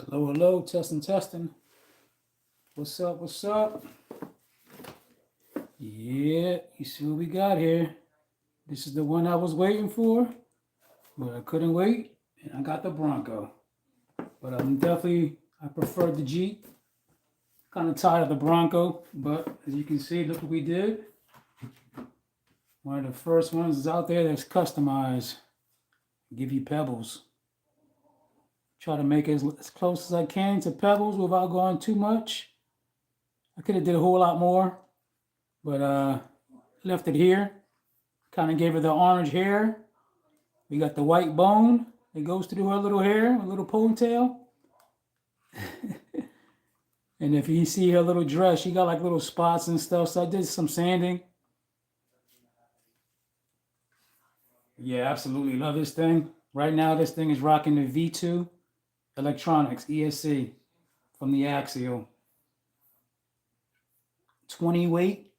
Hello, hello, testing, testing. What's up, what's up? Yeah, you see what we got here. This is the one I was waiting for, but I couldn't wait, and I got the Bronco. But I preferred the Jeep. Kind of tired of the Bronco, but as you can see, look what we did. One of the first ones is out there that's customized. Give you pebbles. Try to make it as close as I can to pebbles without going too much. I could have did a whole lot more, but left it here. Kind of gave her the orange hair. We got the white bone that goes through her little hair, a little ponytail. And if you see her little dress, she got like little spots and stuff. So I did some sanding. Yeah, absolutely love this thing. Right now, this thing is rocking the V2 electronics ESC from the Axial. 20 weight.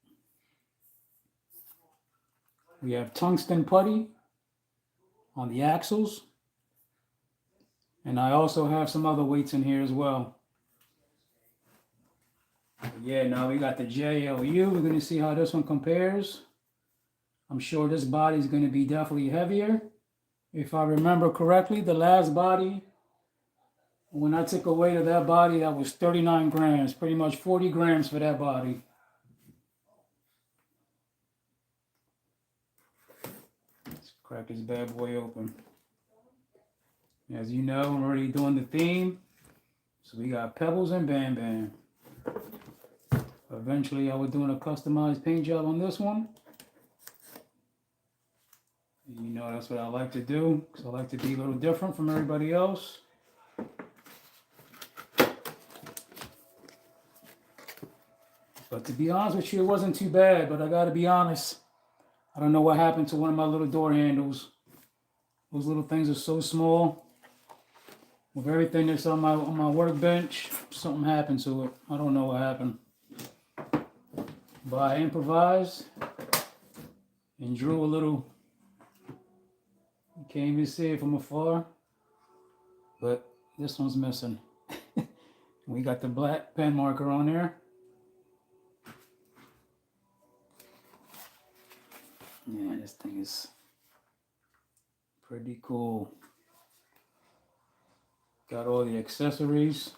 We have tungsten putty on the axles. And I also have some other weights in here as well. Yeah, now we got the JLU. We're going to see how this one compares. I'm sure this body is going to be definitely heavier. If I remember correctly, the last body, when I took a weight of that body, that was 39 grams. Pretty much 40 grams for that body. Let's crack this bad boy open. As you know, I'm already doing the theme. So we got Pebbles and Bam Bam. Eventually, I was doing a customized paint job on this one. And you know that's what I like to do, because I like to be a little different from everybody else. But to be honest with you, it wasn't too bad, but I gotta be honest. I don't know what happened to one of my little door handles. Those little things are so small. With everything that's on my workbench, something happened to it. I don't know what happened. But I improvised and drew a little. You can't even see it from afar. But this one's missing. We got the black pen marker on there. Yeah, this thing is pretty cool. Got all the accessories.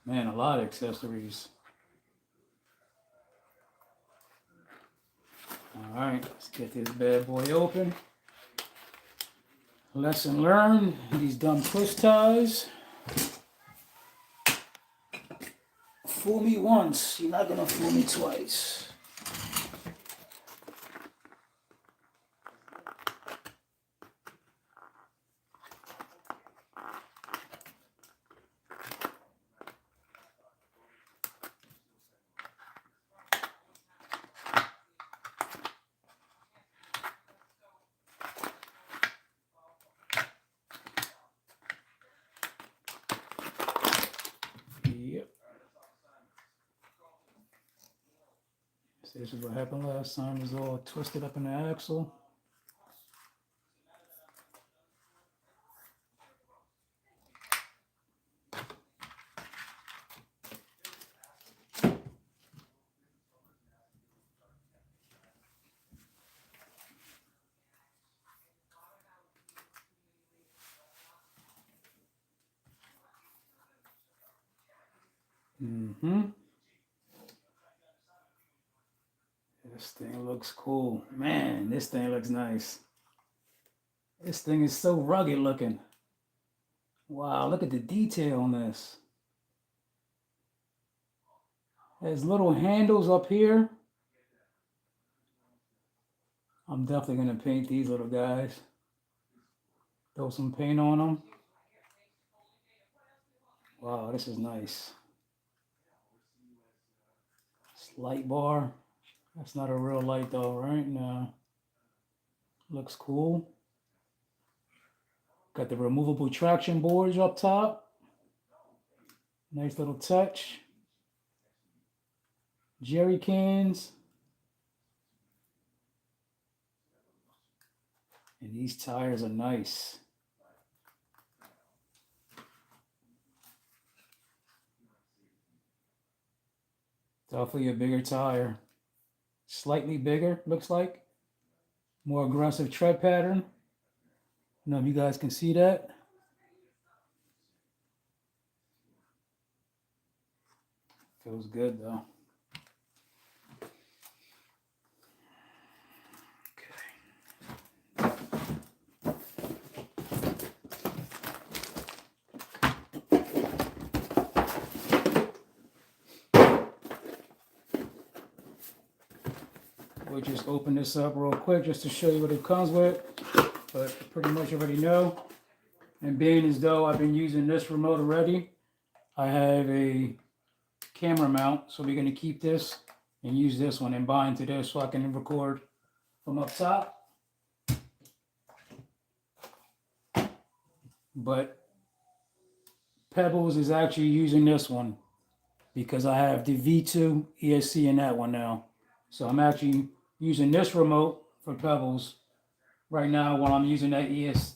Man, a lot of accessories. All right, let's get this bad boy open. Lesson learned, these dumb twist ties. Fool me once, you're not gonna fool me twice. Yep. So this is what happened last time. It was all twisted up in the axle. This thing looks cool. Man, this thing looks nice. This thing is so rugged looking. Wow, look at the detail on this. There's little handles up here. I'm definitely going to paint these little guys. Throw some paint on them. Wow, this is nice. This light bar. That's not a real light though, right? No. Looks cool. Got the removable traction boards up top. Nice little touch. Jerry cans. And these tires are nice. Definitely a bigger tire. Slightly bigger, looks like. More aggressive tread pattern. I don't know if you guys can see that. Feels good though. We'll just open this up real quick just to show you what it comes with, but pretty much already know. And being as though I've been using this remote already, I have a camera mount, so we're going to keep this and use this one and bind to this so I can record from up top. But Pebbles is actually using this one because I have the V2 ESC in that one now. So I'm actually using this remote for Pebbles right now while I'm using that ES.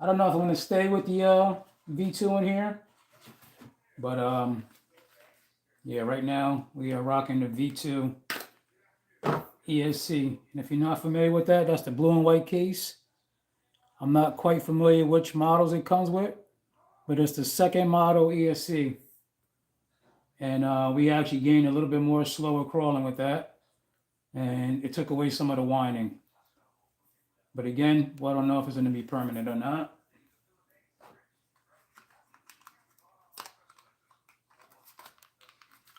I don't know if I'm going to stay with the V2 in here, but yeah, right now we are rocking the V2 ESC. And if you're not familiar with that, that's the blue and white case. I'm not quite familiar which models it comes with, but it's the second model ESC. And we actually gained a little bit more slower crawling with that. And it took away some of the whining. But again, well, I don't know if it's going to be permanent or not.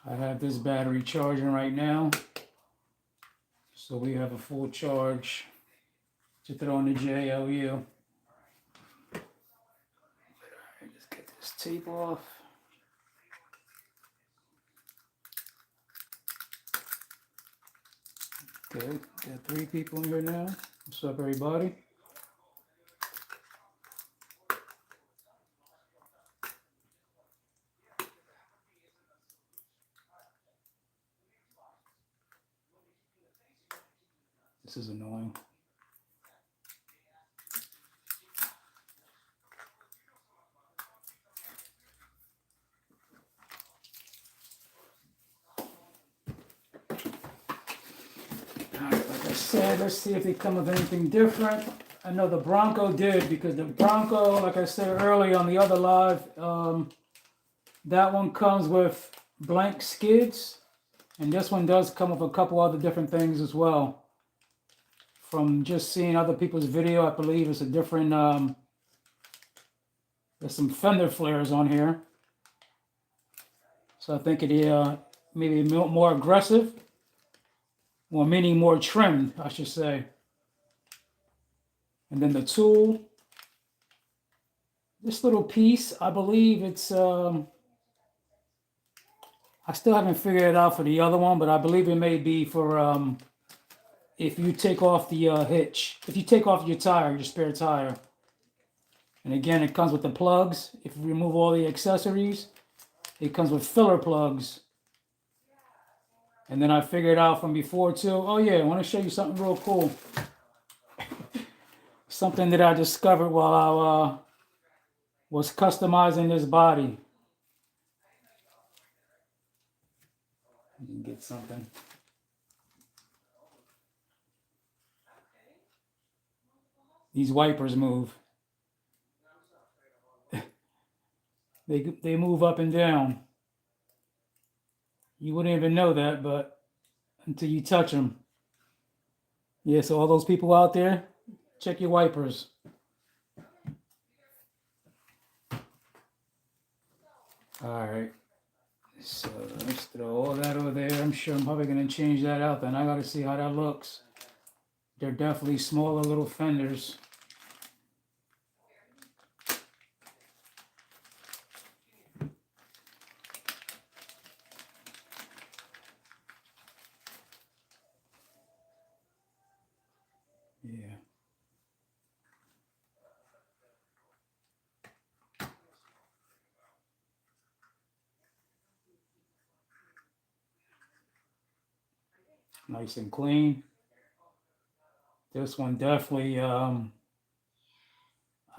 I have this battery charging right now. So we have a full charge to throw in the JLU. All right, let's get this tape off. Okay, got 3 people in here now. What's up, everybody? This is annoying. All right, like I said, let's see if they come with anything different. I know the Bronco did, because the Bronco, like I said earlier on the other live, that one comes with blank skids, and this one does come with a couple other different things as well. From just seeing other people's video, I believe it's a different, there's some fender flares on here. So I think it maybe more aggressive, or meaning more trimmed, I should say. And then the tool, this little piece, I believe it's, I still haven't figured it out for the other one, but I believe it may be for if you take off the hitch, if you take off your tire, your spare tire. And again, it comes with the plugs. If you remove all the accessories, it comes with filler plugs. And then I figured out from before too. Oh yeah, I want to show you something real cool. Something that I discovered while I was customizing this body. You can get something. These wipers move. They move up and down. You wouldn't even know that, but until you touch them. Yeah, so all those people out there, check your wipers. All right. So let's throw all that over there. I'm sure I'm probably going to change that out then. I got to see how that looks. They're definitely smaller little fenders. Yeah. Nice and clean. This one definitely, I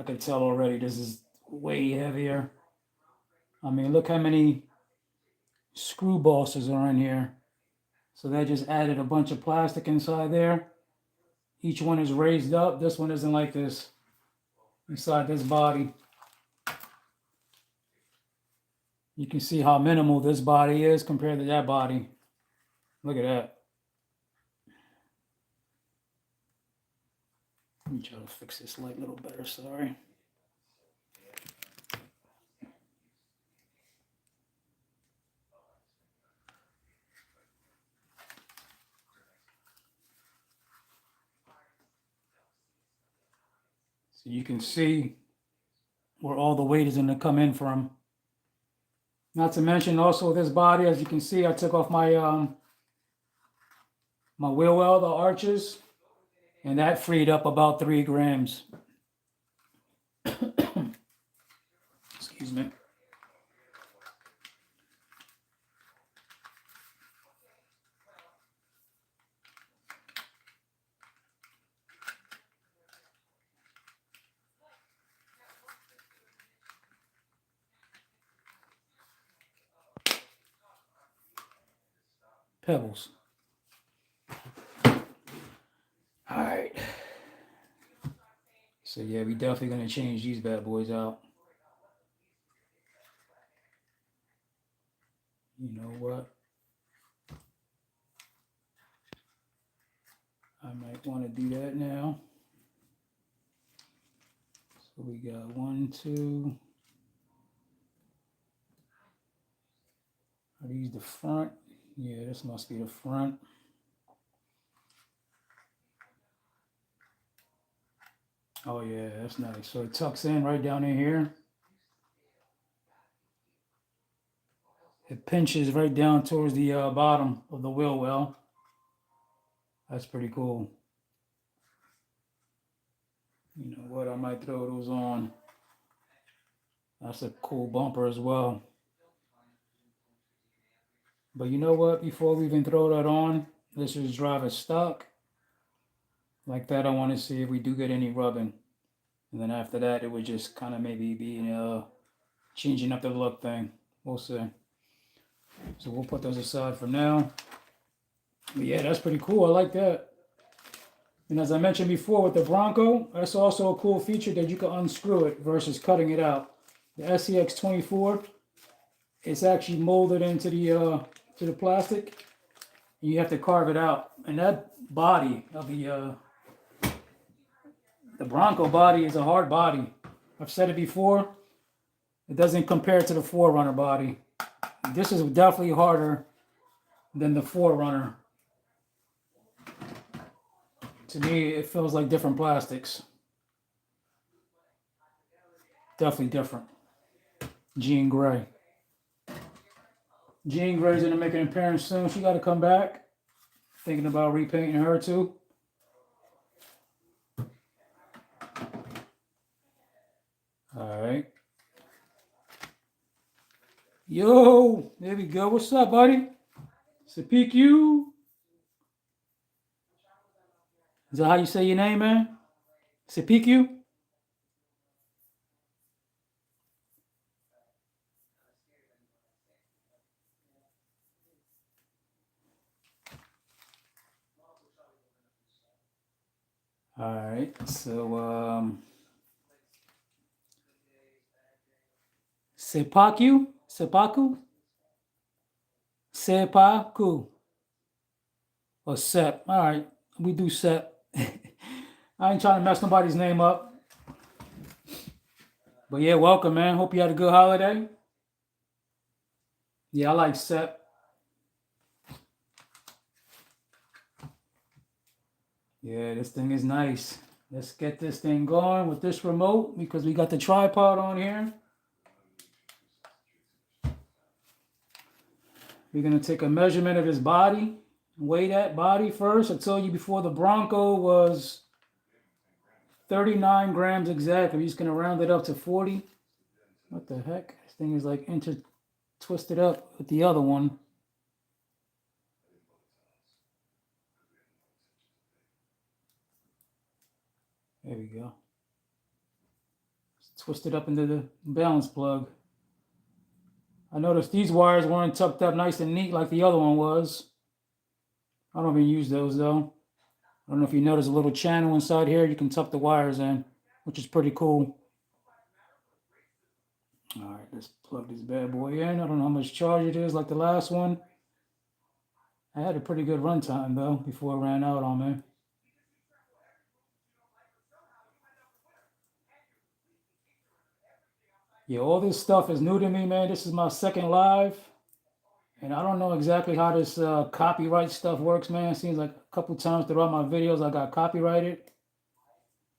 can tell already this is way heavier. I mean, look how many screw bosses are in here. So that just added a bunch of plastic inside there. Each one is raised up. This one isn't like this inside this body. You can see how minimal this body is compared to that body. Look at that. Let me try to fix this light a little better, sorry. So you can see where all the weight is going to come in from. Not to mention also this body, as you can see, I took off my my wheel well, the arches, and that freed up about 3 grams. Excuse me. Pebbles. All right. So yeah, we definitely gonna change these bad boys out. You know what? I might want to do that now. So we got 1, 2. Are these the front? Yeah, this must be the front. Oh yeah, that's nice. So it tucks in right down in here. It pinches right down towards the bottom of the wheel well. That's pretty cool. You know what? I might throw those on. That's a cool bumper as well. But you know what? Before we even throw that on, let's just drive it stock. Like that, I want to see if we do get any rubbing. And then after that, it would just kind of maybe be changing up the look thing. We'll see. So we'll put those aside for now. But yeah, that's pretty cool. I like that. And as I mentioned before with the Bronco, that's also a cool feature that you can unscrew it versus cutting it out. The SCX24, it's actually molded into the plastic. And you have to carve it out. And that body of the Bronco body is a hard body. I've said it before. It doesn't compare to the 4Runner body. This is definitely harder than the 4Runner. To me, it feels like different plastics. Definitely different. Jean Grey. Jean Grey's gonna make an appearance soon. She got to come back. Thinking about repainting her too. All right. Yo, there we go. What's up, buddy? It's a PQ. Is that how you say your name, man? It's a PQ. All right. So, Sepaku? Sepaku? Sepaku. Or Sep. All right. We do Sep. I ain't trying to mess nobody's name up. But yeah, welcome, man. Hope you had a good holiday. Yeah, I like Sep. Yeah, this thing is nice. Let's get this thing going with this remote because we got the tripod on here. We're going to take a measurement of his body. Weigh that body first. I told you before the Bronco was 39 grams exactly. We're just going to round it up to 40. What the heck? This thing is like twisted up with the other one. There we go. It's twisted up into the balance plug. I noticed these wires weren't tucked up nice and neat like the other one was. I don't even use those though. I don't know if you notice a little channel inside here. You can tuck the wires in, which is pretty cool. All right, let's plug this bad boy in. I don't know how much charge it is like the last one. I had a pretty good runtime though before it ran out on me. Yeah, all this stuff is new to me, man. This is my second live. And I don't know exactly how this copyright stuff works, man. It seems like a couple times throughout my videos I got copyrighted.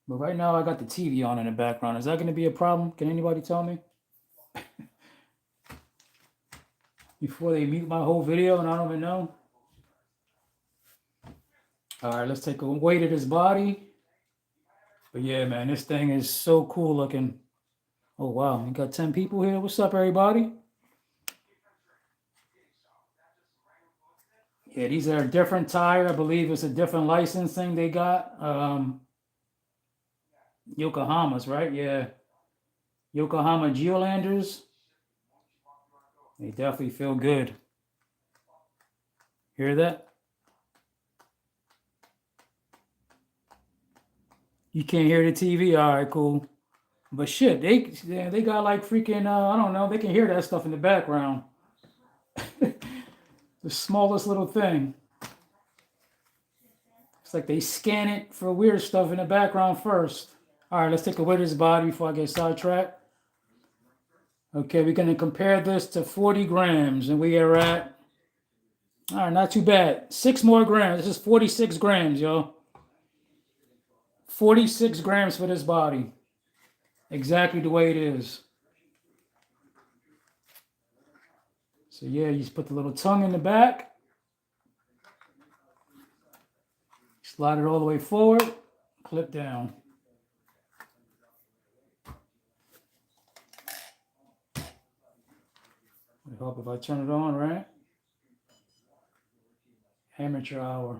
But right now I got the TV on in the background. Is that going to be a problem? Can anybody tell me? Before they mute my whole video and I don't even know. All right, let's take a weight of this body. But yeah, man, this thing is so cool looking. Oh, wow. We got 10 people here. What's up, everybody? Yeah, these are a different tire. I believe it's a different licensing they got. Yokohama's, right? Yeah. Yokohama Geolanders. They definitely feel good. Hear that? You can't hear the TV? All right, cool. But shit, they got like freaking, I don't know, they can hear that stuff in the background. The smallest little thing. It's like they scan it for weird stuff in the background first. All right, let's take a weight of this body before I get sidetracked. Okay, we're going to compare this to 40 grams, and we are at, all right, not too bad. 6 more grams. This is 46 grams, yo. 46 grams for this body. Exactly the way it is. So yeah, you just put the little tongue in the back. Slide it all the way forward. Clip down. I hope if I turn it on, right? Amateur hour.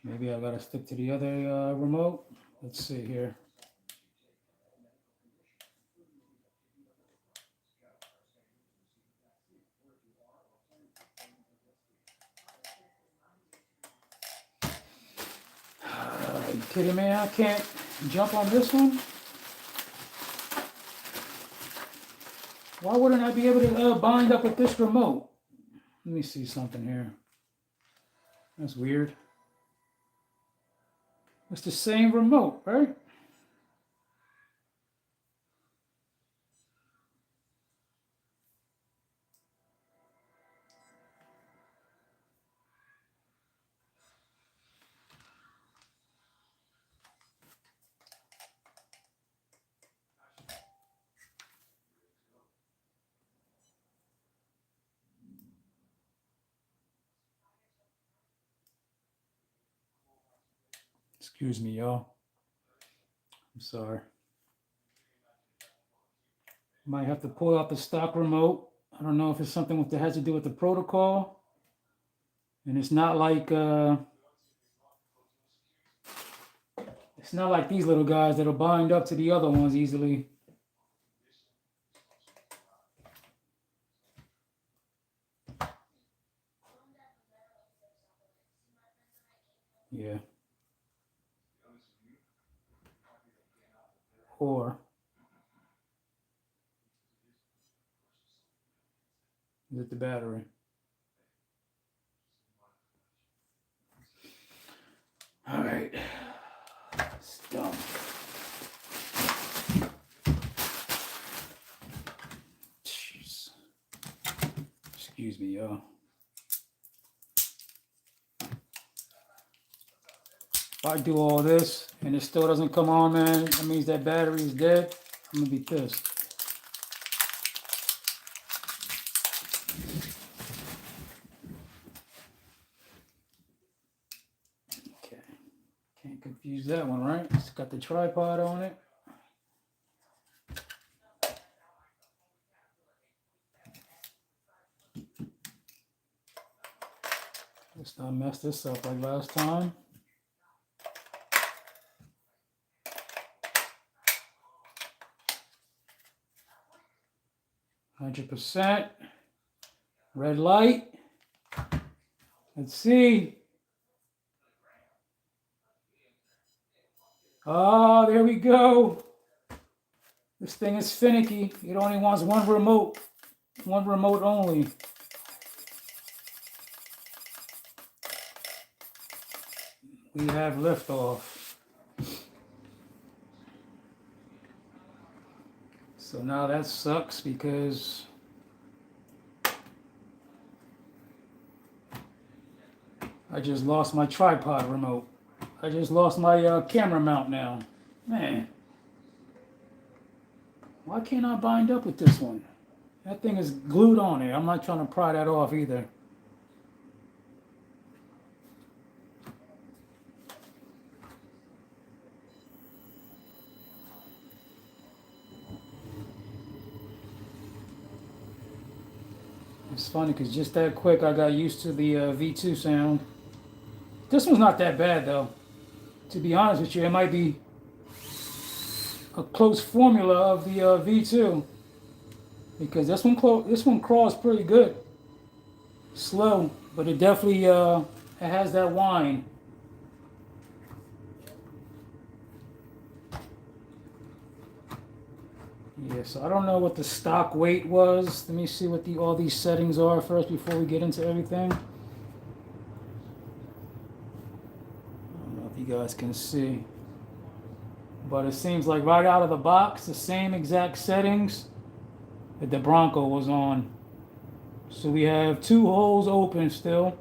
Maybe I gotta stick to the other remote. Let's see here. Are you kidding me? I can't jump on this one? Why wouldn't I be able to bind up with this remote? Let me see something here. That's weird. It's the same remote, right? Excuse me, y'all. I'm sorry. Might have to pull out the stock remote. I don't know if it's something that has to do with the protocol. And it's not like these little guys that'll bind up to the other ones easily. Yeah. Or is it the battery? All right. It's done. Jeez. Excuse me, y'all. If I do all this and it still doesn't come on, man, that means that battery is dead. I'm gonna be pissed. Okay, can't confuse that one, right? It's got the tripod on it. Let's not mess this up like last time. 100%. Red light. Let's see. Oh, there we go. This thing is finicky. It only wants one remote only. We have liftoff. So now that sucks because I just lost my tripod remote. I just lost my camera mount now. Man, why can't I bind up with this one? That thing is glued on there. I'm not trying to pry that off either. It's funny because just that quick I got used to the V2 sound. This one's not that bad though. To be honest with you, it might be a close formula of the V2 because this one crawls pretty good. Slow, but it definitely it has that whine. Yeah, so I don't know what the stock weight was. Let me see what all these settings are first before we get into everything. I don't know if you guys can see. But it seems like right out of the box, the same exact settings that the Bronco was on. So we have 2 holes open still.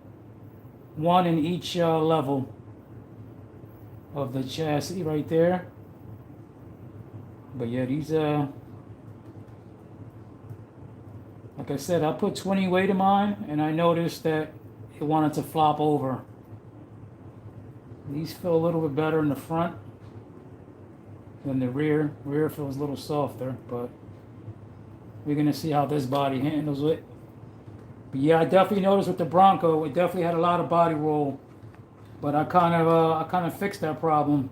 1 in each level of the chassis right there. But yeah, these like I said, I put 20 weight in mine, and I noticed that it wanted to flop over. These feel a little bit better in the front than the rear. Rear feels a little softer, but we're going to see how this body handles it. But yeah, I definitely noticed with the Bronco, it definitely had a lot of body roll. But I kind of fixed that problem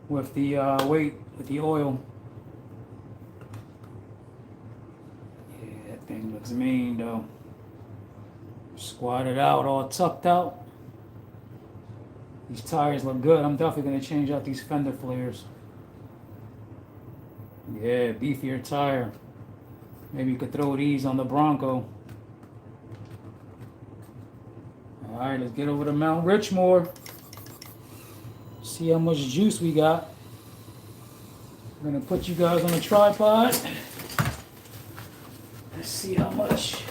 with the weight, with the oil. Thing looks mean though. Squatted out, all tucked out. These tires look good. I'm definitely going to change out these fender flares. Yeah, beefier tire. Maybe you could throw these on the Bronco. Alright, let's get over to Mt.Richmore. See how much juice we got. I'm going to put you guys on a tripod. Let's see how much.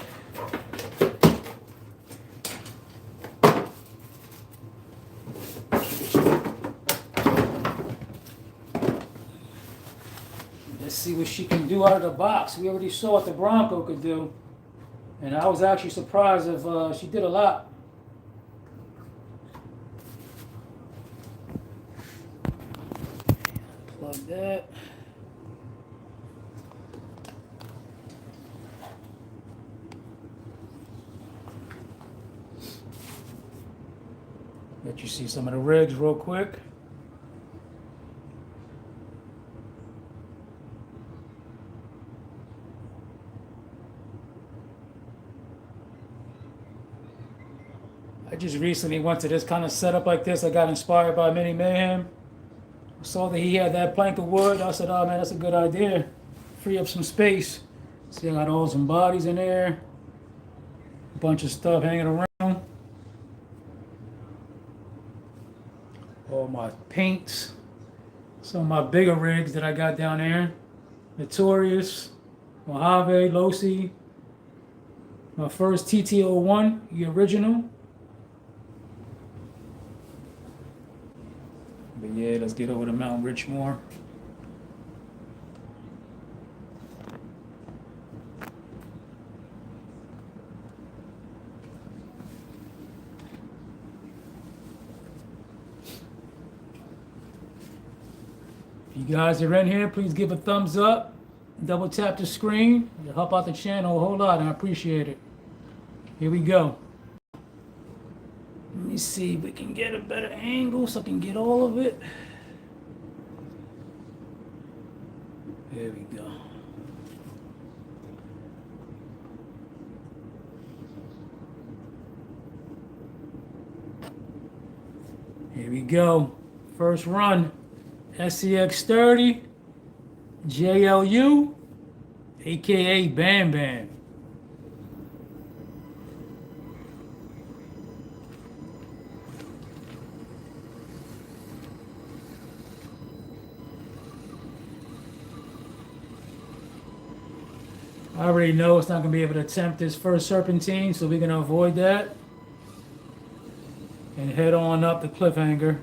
Let's see what she can do out of the box. We already saw what the Bronco could do. And I was actually surprised if she did a lot. Plug that. Let you see some of the rigs real quick. I just recently went to this kind of setup like this. I got inspired by Mini Mayhem. I saw that he had that plank of wood. I said, oh man, that's a good idea. Free up some space. See, I got all some bodies in there. A bunch of stuff hanging around. All my paints, some of my bigger rigs that I got down there. Notorious, Mojave, Losi, my first TT01, the original. But yeah, let's get over to Mt.Richmore. If you guys are in here, please give a thumbs up. Double tap the screen. It'll help out the channel a whole lot, and I appreciate it. Here we go. Let me see if we can get a better angle so I can get all of it. There we go. Here we go. First run. SCX30 JLU, aka Bam Bam. I already know it's not going to be able to attempt this first serpentine, so we're going to avoid that and head on up the cliffhanger.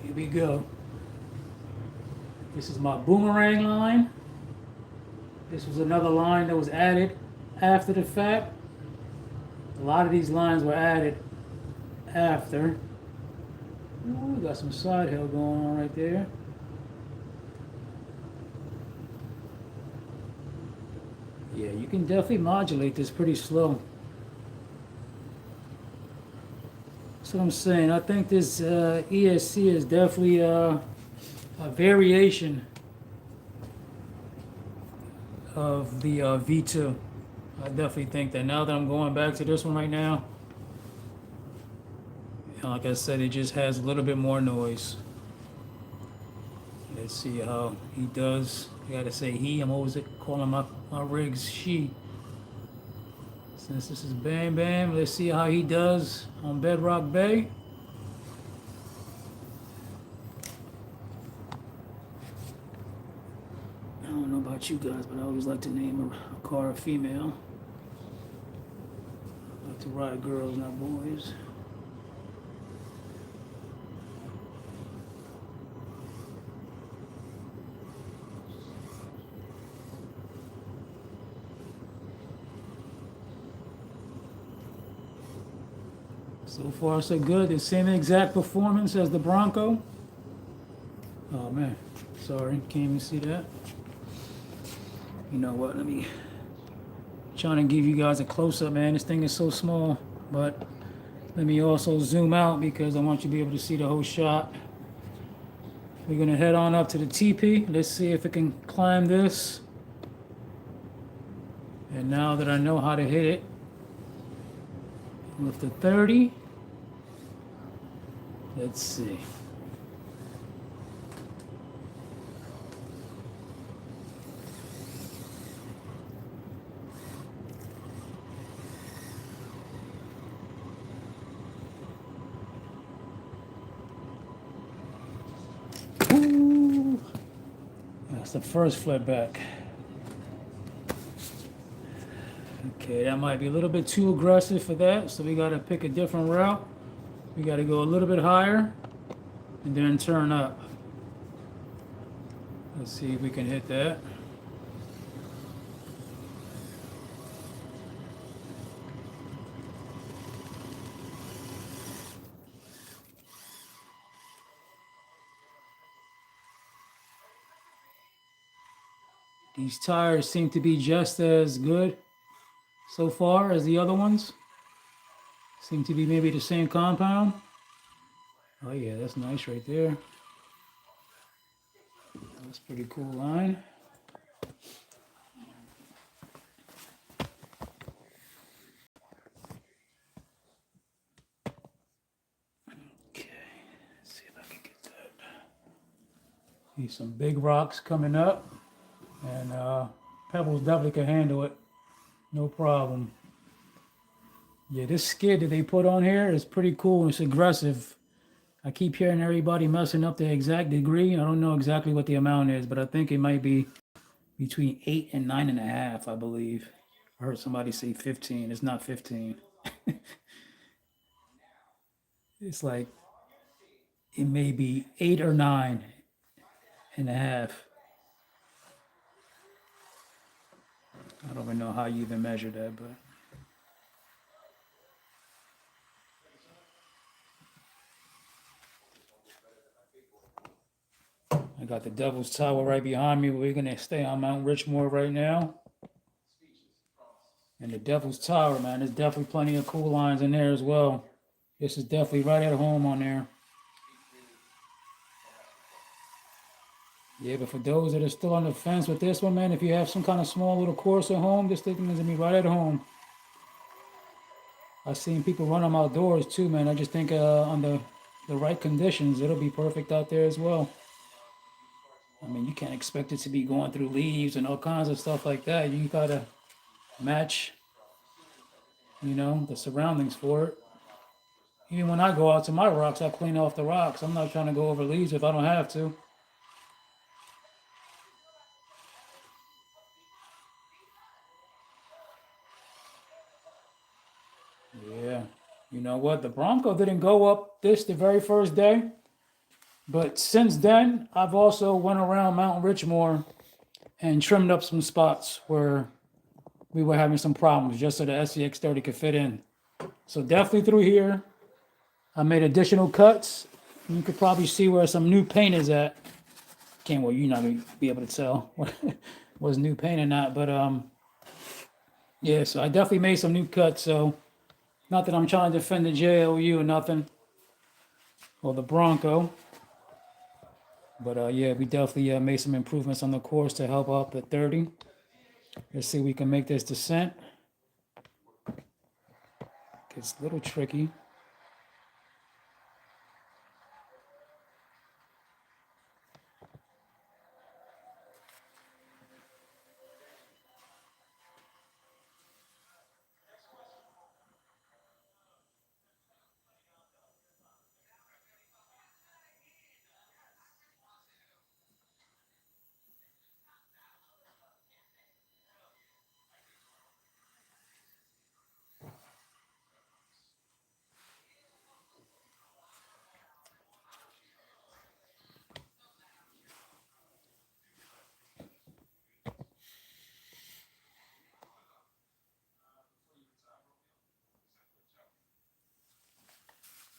Here we go. This is my boomerang line. This was another line that was added after the fact. A lot of these lines were added after. Ooh, got some side hill going on right there. Yeah, you can definitely modulate this pretty slow. That's what I'm saying. I think this ESC is definitely a variation of the V2. I definitely think that now that I'm going back to this one right now, like I said, it just has a little bit more noise. Let's see how he does. I gotta say he, I'm always calling my rigs she. Since this is Bam Bam, let's see how he does on Bedrock Bay. I don't know about you guys, but I always like to name a car a female. I like to ride girls, not boys. So far, so good. The same exact performance as the Bronco. Oh man, sorry, can't even see that. You know what? Let me trying to give you guys a close-up, man. This thing is so small, but let me also zoom out because I want you to be able to see the whole shot. We're gonna head on up to the TP. Let's see if it can climb this. And now that I know how to hit it with the 30, let's see. Ooh. That's the first flip back. Okay, that might be a little bit too aggressive for that, so we gotta pick a different route. We gotta go a little bit higher and then turn up. Let's see if we can hit that. These tires seem to be just as good so far as the other ones. Seem to be maybe the same compound. Oh yeah, that's nice right there. That's a pretty cool line. See some big rocks coming up, and Pebbles definitely can handle it. No problem. Yeah, this skid that they put on here is pretty cool. It's aggressive. I keep hearing everybody messing up the exact degree. I don't know exactly what the amount is, but I think it might be between 8 and 9.5, I believe. I heard somebody say 15. It's not 15. It's like it may be 8 or 9.5. I don't even know how you even measure that, but I got the Devil's Tower right behind me. We're gonna stay on Mt.Richmore right now. And the Devil's Tower, man, there's definitely plenty of cool lines in there as well. This is definitely right at home on there. Yeah, but for those that are still on the fence with this one, man, if you have some kind of small little course at home, this thing is gonna be right at home. I've seen people run them outdoors too, man. I just think under the right conditions, it'll be perfect out there as well. I mean, you can't expect it to be going through leaves and all kinds of stuff like that. You gotta match, the surroundings for it. Even when I go out to my rocks, I clean off the rocks. I'm not trying to go over leaves if I don't have to. Yeah. You know what? The Bronco didn't go up this the very first day. But since then, I've also went around Mt.Richmore and trimmed up some spots where we were having some problems just so the SCX30 could fit in. So definitely through here, I made additional cuts. You could probably see where some new paint is at. Can't, well, you're not gonna be able to tell what was new paint or not, but yeah. So I definitely made some new cuts. So not that I'm trying to defend the JLU or nothing, or the Bronco, but yeah, we definitely made some improvements on the course to help out the 30. Let's see if we can make this descent. It's a little tricky.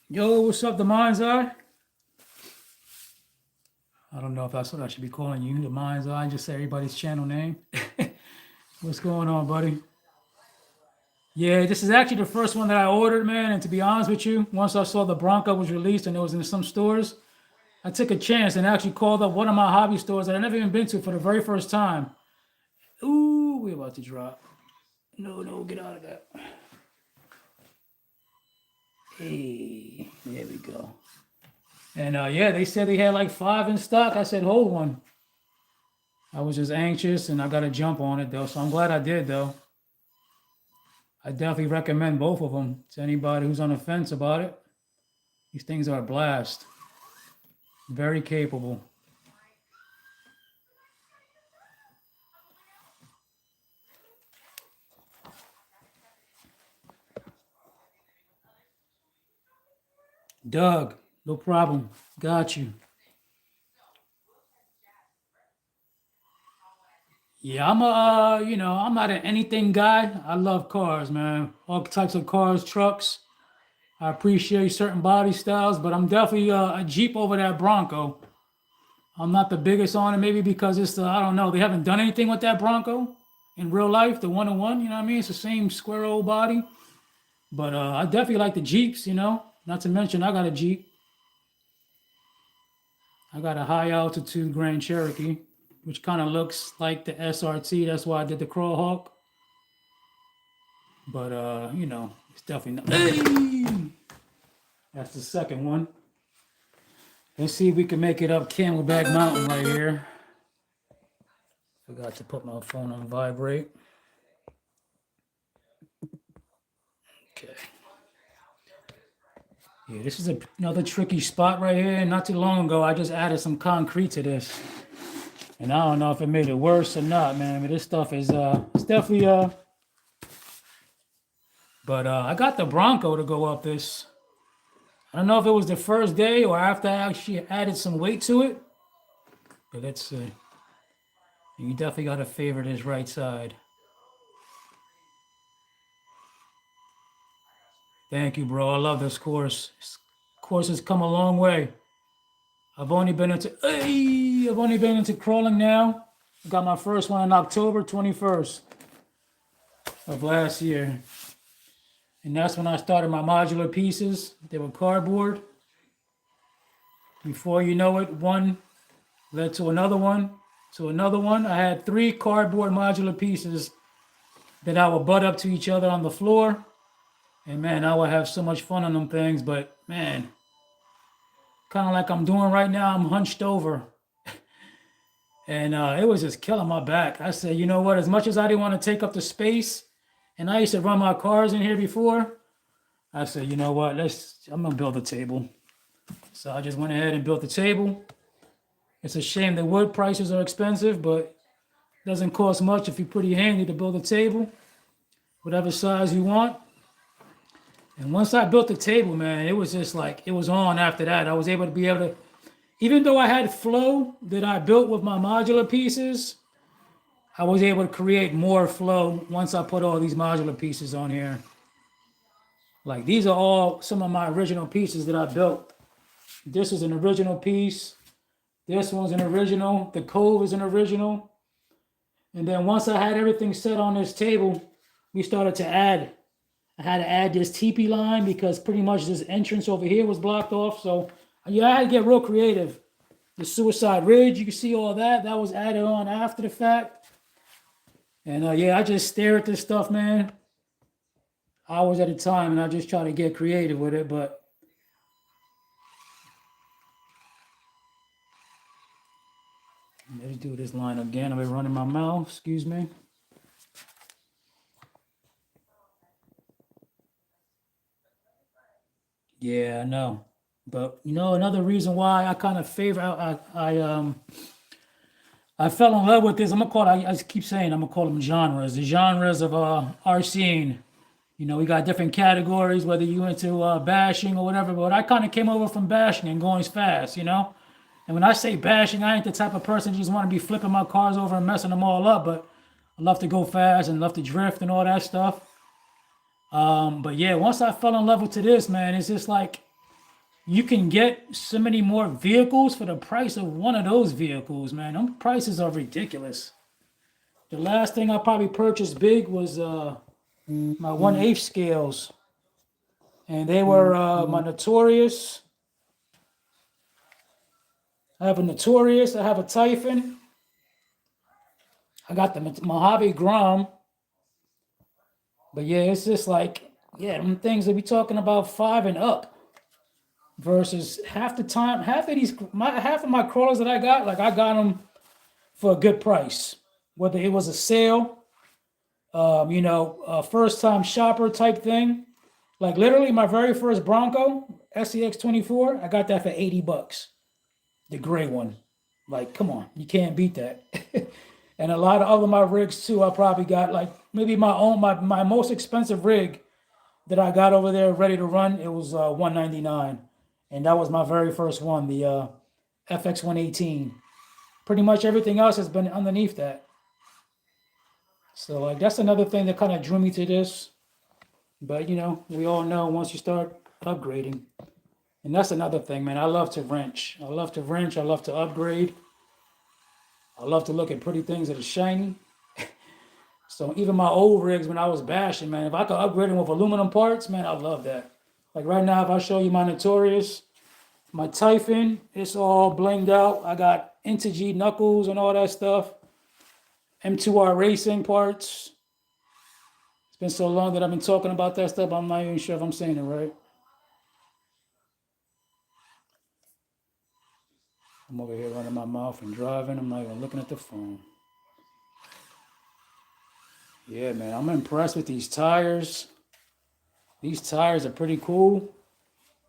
Yo, what's up, the mind's eye? I don't know if that's what I should be calling you, the mind's eye. Just say everybody's channel name. What's going on, buddy? Yeah, this is actually the first one that I ordered, man. And to be honest with you, once I saw the Bronco was released and it was in some stores, I took a chance and actually called up one of my hobby stores that I never even been to for the very first time. Ooh, we're about to drop. No, get out of that. Hey, there we go. And yeah, they said they had like 5 in stock. I said, hold one. I was just anxious and I got to jump on it though. So I'm glad I did though. I definitely recommend both of them to anybody who's on the fence about it. These things are a blast. Very capable. Doug, no problem. Got you. Yeah, I'm not an anything guy. I love cars, man. All types of cars, trucks. I appreciate certain body styles, but I'm definitely a Jeep over that Bronco. I'm not the biggest on it, maybe because I don't know, they haven't done anything with that Bronco in real life, the 101, you know what I mean? It's the same square old body. But I definitely like the Jeeps, Not to mention, I got a Jeep. I got a high altitude Grand Cherokee, which kind of looks like the SRT. That's why I did the Crawl Hawk. But, it's definitely not. Hey! That's the second one. Let's see if we can make it up Camelback Mountain right here. Forgot to put my phone on vibrate. Okay. Yeah, this is another tricky spot right here. Not too long ago, I just added some concrete to this. And I don't know if it made it worse or not, man. But this stuff is, it's definitely, but I got the Bronco to go up this. I don't know if it was the first day or after I actually added some weight to it. But let's see. You definitely got to favor this right side. Thank you, bro. I love this course. This course has come a long way. I've only been into crawling now. I got my first one on October 21st of last year. And that's when I started my modular pieces. They were cardboard. Before you know it, one led to another one, to another one. I had 3 cardboard modular pieces that I would butt up to each other on the floor. And man, I would have so much fun on them things. But man, kind of like I'm doing right now, I'm hunched over. And it was just killing my back. I said, you know what? As much as I didn't want to take up the space, and I used to run my cars in here before, I said, you know what? I'm going to build a table. So I just went ahead and built the table. It's a shame that wood prices are expensive, but it doesn't cost much if you're pretty handy to build a table, whatever size you want. And once I built the table, man, it was just like, it was on after that. I was able to, even though I had flow that I built with my modular pieces, I was able to create more flow once I put all these modular pieces on here. Like these are all some of my original pieces that I built. This is an original piece. This one's an original. The Cove is an original. And then once I had everything set on this table, we started to add. I had to add this teepee line because pretty much this entrance over here was blocked off. So yeah, I had to get real creative. The Suicide Ridge, you can see all that. That was added on after the fact. And yeah, I just stare at this stuff, man, hours at a time, and I just try to get creative with it. But let's do this line again. I've been running my mouth. Excuse me. Yeah, I know. But you know, another reason why I kind of favor I fell in love with this. I'm gonna call it. I keep saying I'm gonna call them genres. The genres of our scene. You know, we got different categories, whether you into bashing or whatever. But I kind of came over from bashing and going fast. You know, and when I say bashing, I ain't the type of person who just want to be flipping my cars over and messing them all up. But I love to go fast and love to drift and all that stuff. But yeah, once I fell in love with this, man, it's just like you can get so many more vehicles for the price of one of those vehicles, man. Them prices are ridiculous. The last thing I probably purchased big was my 1/8 scales. And they were my Notorious. I have a Notorious. I have a Typhon. I got the Mojave Grom. But yeah, it's just like, yeah, them things that we talking about 5 and up. Versus half the time, half of my crawlers that I got, like I got them for a good price. Whether it was a sale, you know, a first time shopper type thing. Like literally my very first Bronco, SCX24, I got that for $80. The gray one. Like, come on, you can't beat that. And a lot of other my rigs too, I probably got like maybe my most expensive rig that I got over there ready to run, it was $199. And that was my very first one, the FX118. Pretty much everything else has been underneath that. So like that's another thing that kind of drew me to this. But you know, we all know once you start upgrading. And that's another thing, man. I love to wrench. I love to upgrade. I love to look at pretty things that are shiny. So even my old rigs when I was bashing, man, if I could upgrade them with aluminum parts, man, I love that. Like right now, if I show you my Notorious, my Typhon, it's all blinged out. I got Integy knuckles and all that stuff. M2R racing parts. It's been so long that I've been talking about that stuff, I'm not even sure if I'm saying it right. I'm over here running my mouth and driving. I'm not even looking at the phone. Yeah, man, I'm impressed with these tires. These tires are pretty cool.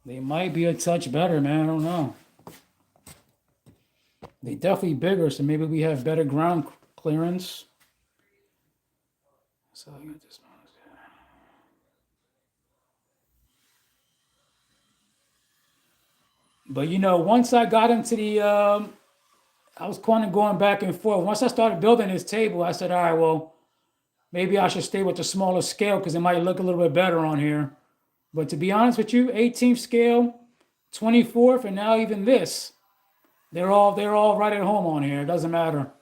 They might be a touch better, man. I don't know. They definitely bigger, so maybe we have better ground clearance. So I got this one. But you know, once I got into the, I was kind of going back and forth. Once I started building this table, I said, all right, well, maybe I should stay with the smaller scale because it might look a little bit better on here. But to be honest with you, 18th scale, 24th, and now even this, they're all right at home on here. It doesn't matter.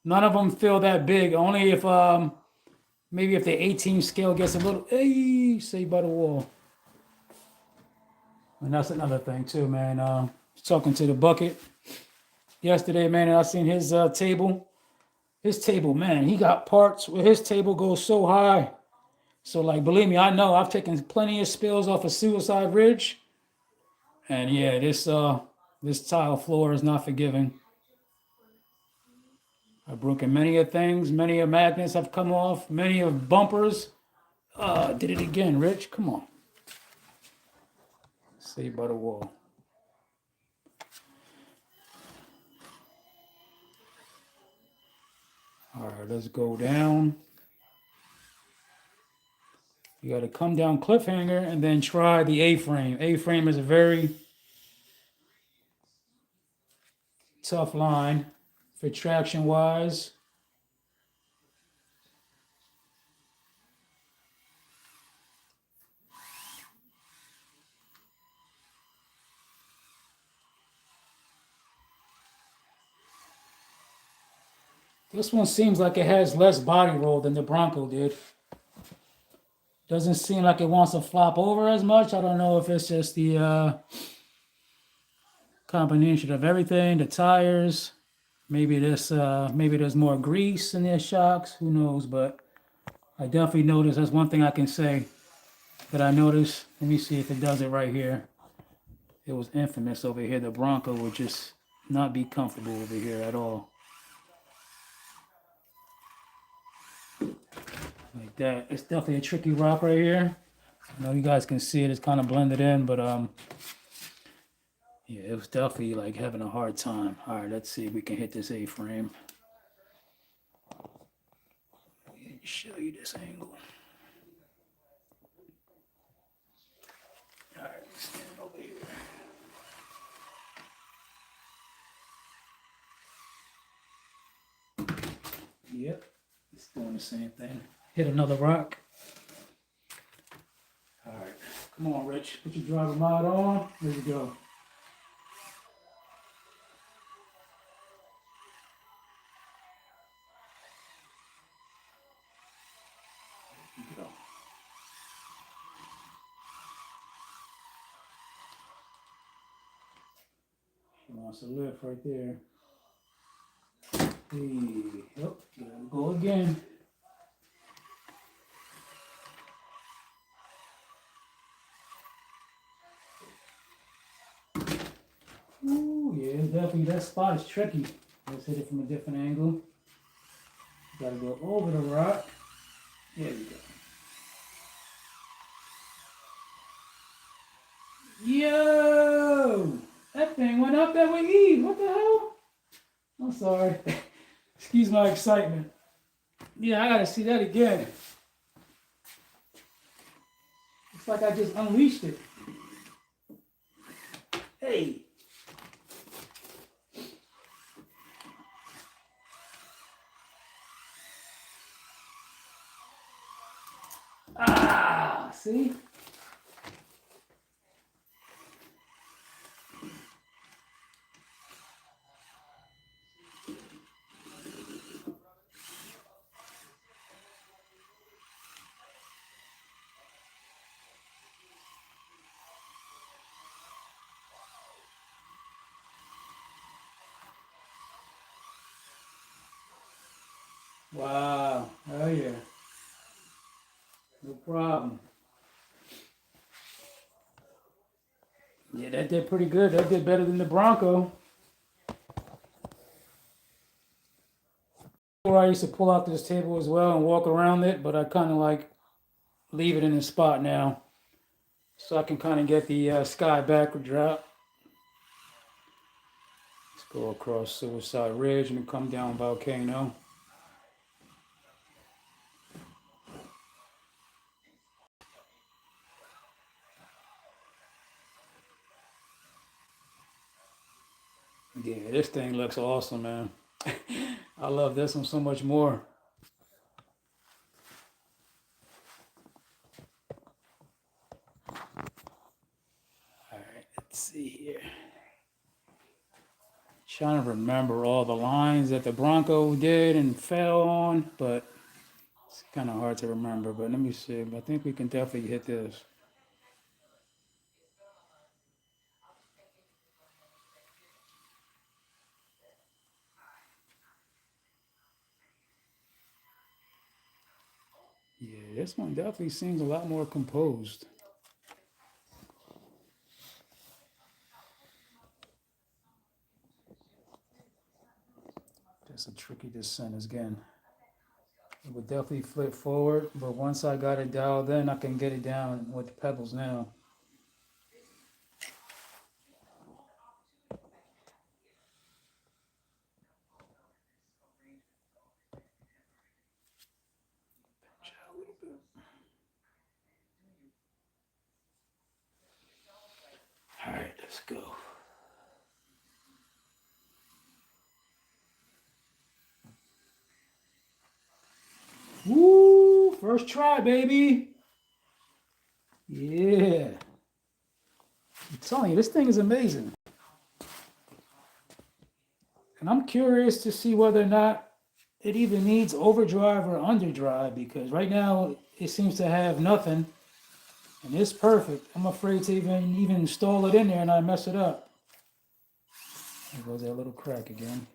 None of them feel that big. Only if maybe if the 18th scale gets a little, hey, say by the wall. And that's another thing too, man. Talking to the bucket yesterday, man, and I seen his table. His table, man, he got parts where his table goes so high. So, like, believe me, I know I've taken plenty of spills off of Suicide Ridge, and yeah, this tile floor is not forgiving. I've broken many of things, many of magnets have come off, many of bumpers. Did it again, Rich. Come on. Stay by the wall. All right, let's go down. You got to come down cliffhanger and then try the A-frame. A-frame is a very tough line for traction wise. This one seems like it has less body roll than the Bronco did. Doesn't seem like it wants to flop over as much. I don't know if it's just the combination of everything, the tires. Maybe there's more grease in their shocks. Who knows? But I definitely noticed. That's one thing I can say that I noticed. Let me see if it does it right here. It was infamous over here. The Bronco would just not be comfortable over here at all. Like that. It's definitely a tricky rock right here. I know you guys can see it. It's kind of blended in, but yeah, it was definitely like having a hard time. All right, let's see if we can hit this A-frame. Let me show you this angle. All right, stand over here. Yep, it's doing the same thing. Hit another rock. All right, come on, Rich. Put your driver mod on. There you go. There you go. She wants to lift right there. Hey, yep, gotta go again. Ooh, yeah, definitely that spot is tricky. Let's hit it from a different angle. Gotta go over the rock. There we go. Yo! That thing went up there with Eve. What the hell? I'm sorry. Excuse my excitement. Yeah, I gotta see that again. It's like I just unleashed it. Hey! Ah! See? Wow. Oh yeah. No problem. Yeah, that did pretty good. That did better than the Bronco. Or I used to pull out this table as well and walk around it, but I kind of like leave it in the spot now, so I can kind of get the sky backward drop. Let's go across Suicide Ridge and come down Volcano. Yeah, this thing looks awesome, man. I love this one so much more. All right, let's see here. Trying to remember all the lines that the Bronco did and fell on, but it's kind of hard to remember. But let me see. I think we can definitely hit this. Yeah, this one definitely seems a lot more composed. Just a tricky descent again. It would definitely flip forward, but once I got it dialed in, I can get it down with the pedals now. All right, let's go. Woo! First try, baby. Yeah. I'm telling you, this thing is amazing. And I'm curious to see whether or not it even needs overdrive or underdrive, because right now it seems to have nothing. And it's perfect. I'm afraid to even install it in there and I mess it up. There goes that little crack again.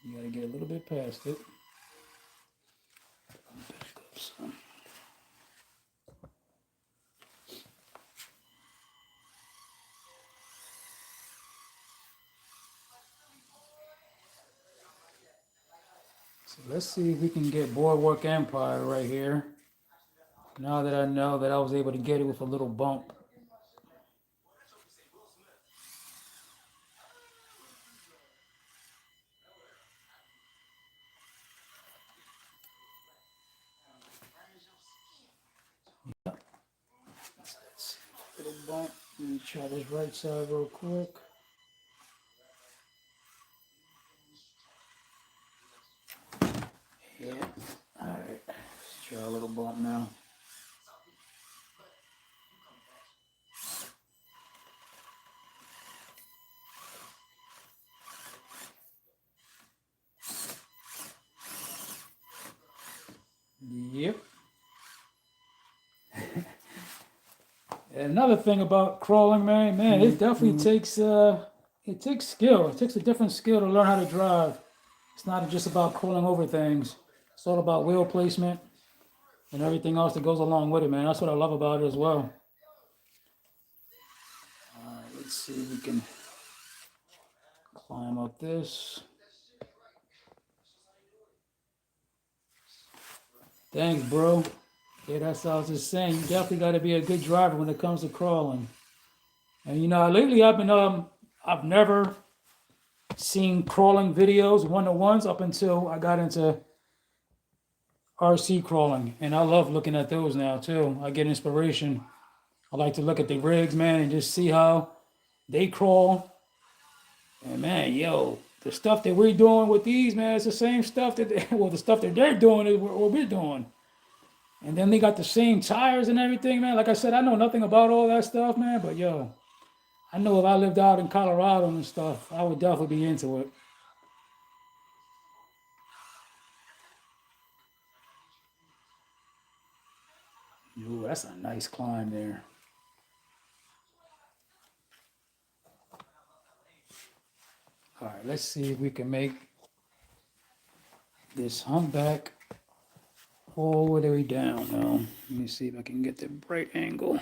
You gotta get a little bit past it. Back up some. So let's see if we can get Boardwalk Empire right here. Now that I know that I was able to get it with a little bump. Let's see, little bump. Let me try this right side real quick. Yeah. All right. Let's try a little bump now. Yep. And another thing about crawling, man, it definitely takes skill. It takes a different skill to learn how to drive. It's not just about crawling over things. It's all about wheel placement and everything else that goes along with it, man. That's what I love about it as well. All right, let's see if we can climb up this. Thanks, bro. Yeah, that's what I was just saying. You definitely got to be a good driver when it comes to crawling. And you know, lately I've never seen crawling videos one-to-ones up until I got into RC crawling, and I love looking at those now too. I get inspiration. I like to look at the rigs, man, and just see how they crawl. And man, yo, the stuff that we're doing with these, man, it's the same stuff the stuff that they're doing is what we're doing. And then they got the same tires and everything, man. Like I said, I know nothing about all that stuff, man, but yo, I know if I lived out in Colorado and stuff, I would definitely be into it. Ooh, that's a nice climb there. All right, let's see if we can make this humpback all the way down now. Let me see if I can get the right angle.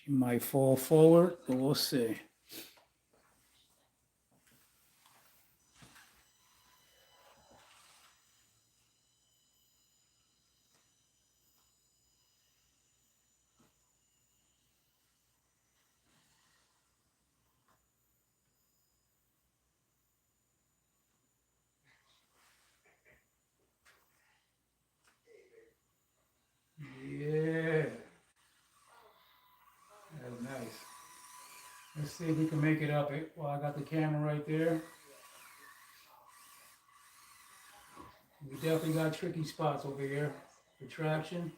She might fall forward, but we'll see. Yeah. That's nice. Let's see if we can make it up. Well, I got the camera right there. We definitely got tricky spots over here for traction.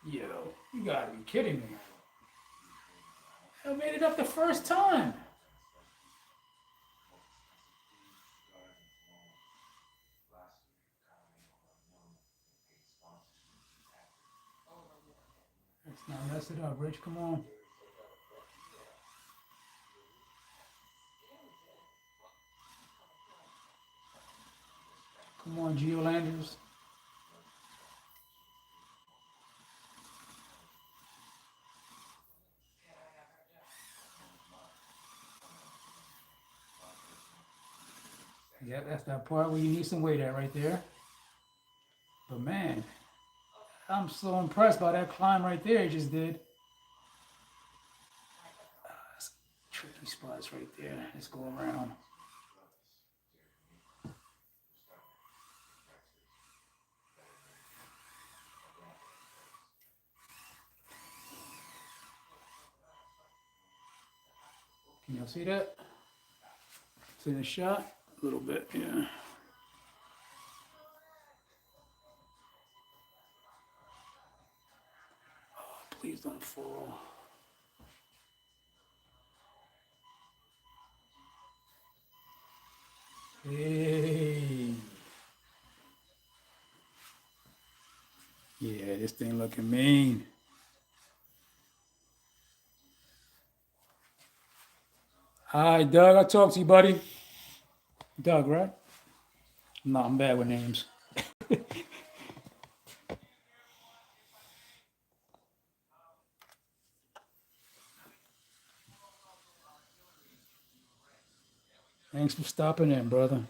Yo, you gotta be kidding me. I made it up the first time. Let's not mess it up, Rich. Come on. Come on, Geolanders. Yeah, that's that part where you need some weight at right there. But man, I'm so impressed by that climb right there he just did. That's tricky spots right there. Let's go around. Can y'all see that? See the shot? A little bit, yeah. Oh, please don't fall. Hey. Yeah, this thing looking mean. Hi, Doug. I'll talk to you, buddy. Doug, right? No, I'm bad with names. Thanks for stopping in, brother.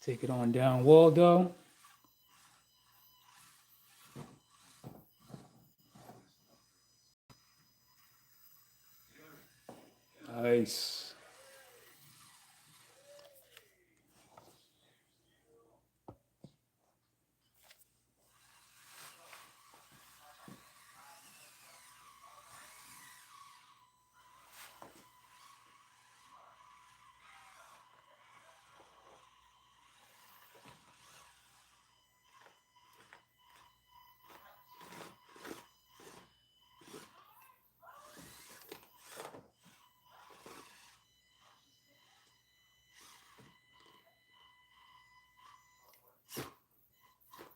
Take it on down, Waldo. Nice.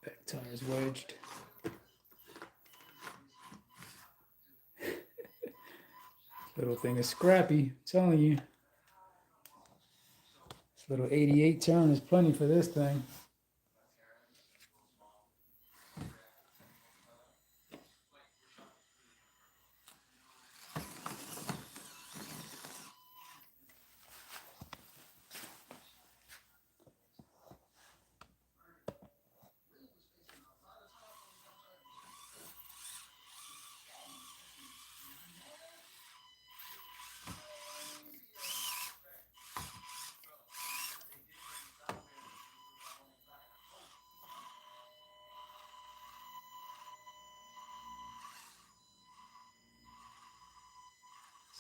Back tires wedged. Little thing is scrappy, I'm telling you. This little 88 turn is plenty for this thing.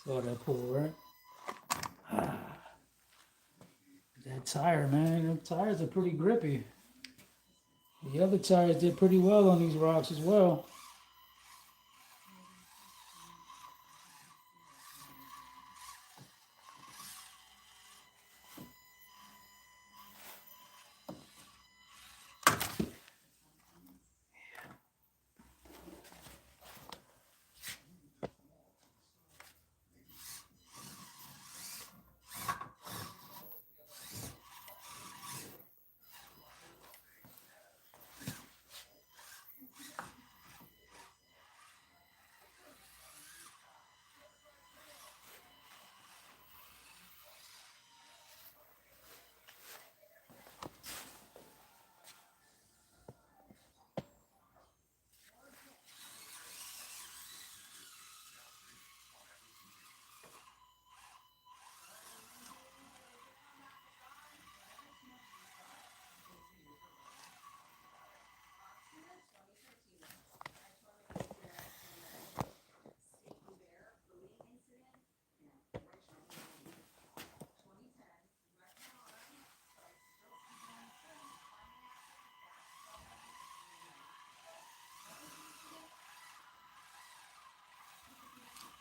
Saw that pull, right? That tire, man. The tires are pretty grippy. The other tires did pretty well on these rocks as well.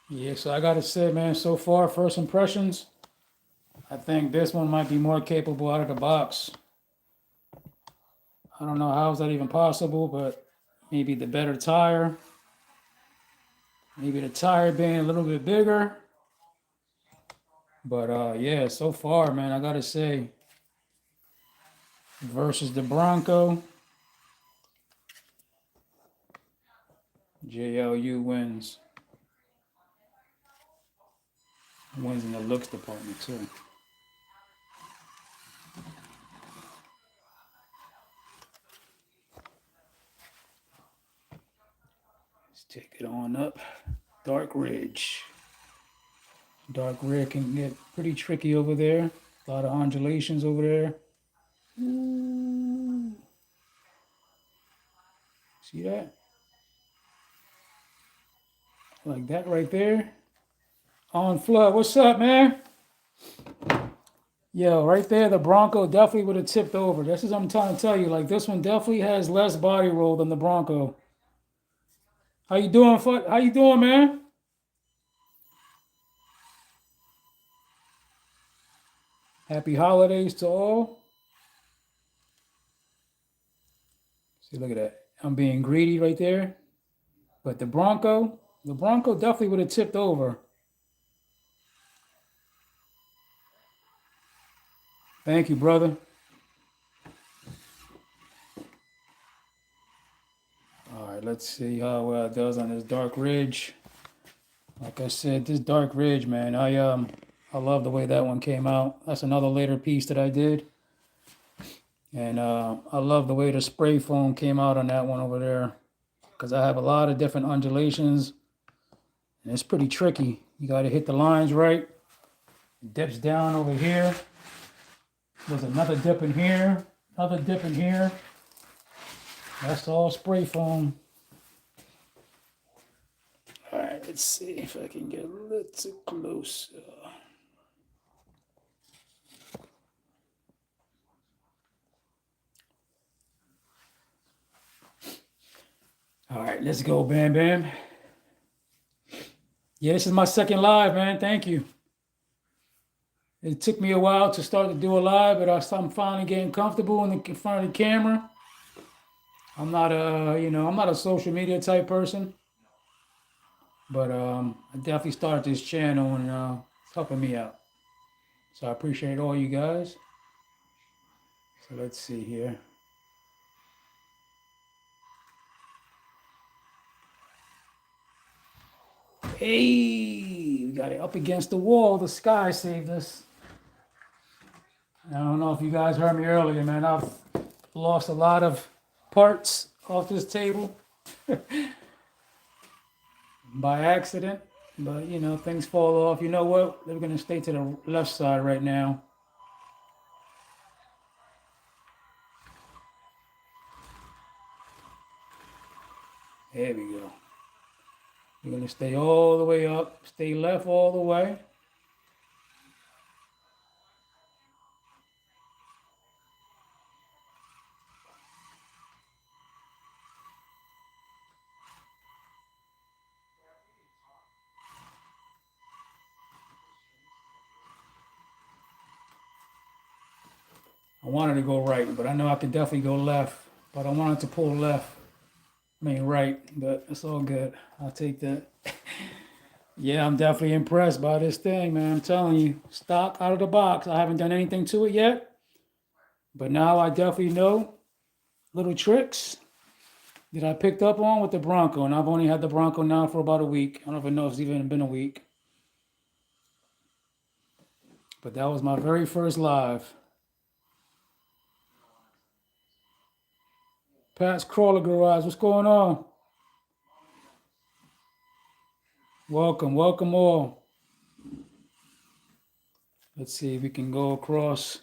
Yeah, so I gotta say, man, so far, first impressions, I think this one might be more capable out of the box. I don't know how is that even possible, but maybe the better tire, maybe the tire being a little bit bigger. But yeah, so far, man, I gotta say, versus the Bronco, JLU wins. Wins in the looks department too. Let's take it on up. Dark Ridge. Dark Ridge can get pretty tricky over there. A lot of undulations over there. Ooh. See that? Like that right there. On flood. What's up, man? Yo, right there, the Bronco definitely would have tipped over. This is what I'm trying to tell you. Like this one definitely has less body roll than the Bronco. How you doing, How you doing, man? Happy holidays to all. See, look at that. I'm being greedy right there. But the Bronco definitely would have tipped over. Thank you, brother. All right, let's see how well it does on this Dark Ridge. Like I said, this Dark Ridge, man, I love the way that one came out. That's another later piece that I did. And I love the way the spray foam came out on that one over there. Because I have a lot of different undulations. And it's pretty tricky. You got to hit the lines right. It dips down over here. There's another dip in here. Another dip in here. That's all spray foam. All right, let's see if I can get a little closer. All right, let's go, Bam Bam. Yeah, this is my second live, man. Thank you. It took me a while to start to do a live, but I'm finally getting comfortable in front of the camera. I'm not I'm not a social media type person, but I definitely started this channel and it's helping me out. So I appreciate all you guys. So let's see here. Hey, we got it up against the wall. The sky saved us. I don't know if you guys heard me earlier, man. I've lost a lot of parts off this table by accident, but things fall off. You know what? They're gonna stay to the left side right now. There we go. You're gonna stay all the way up, stay left all the way. I wanted to go right, but I know I could definitely go left. But I wanted to pull left. I mean right, but it's all good. I'll take that. Yeah, I'm definitely impressed by this thing, man. I'm telling you, stock out of the box. I haven't done anything to it yet, but now I definitely know little tricks that I picked up on with the Bronco, and I've only had the Bronco now for about a week. I don't even know if it's even been a week, but that was my very first live. Pat's Crawler Garage, what's going on? Welcome, welcome all. Let's see if we can go across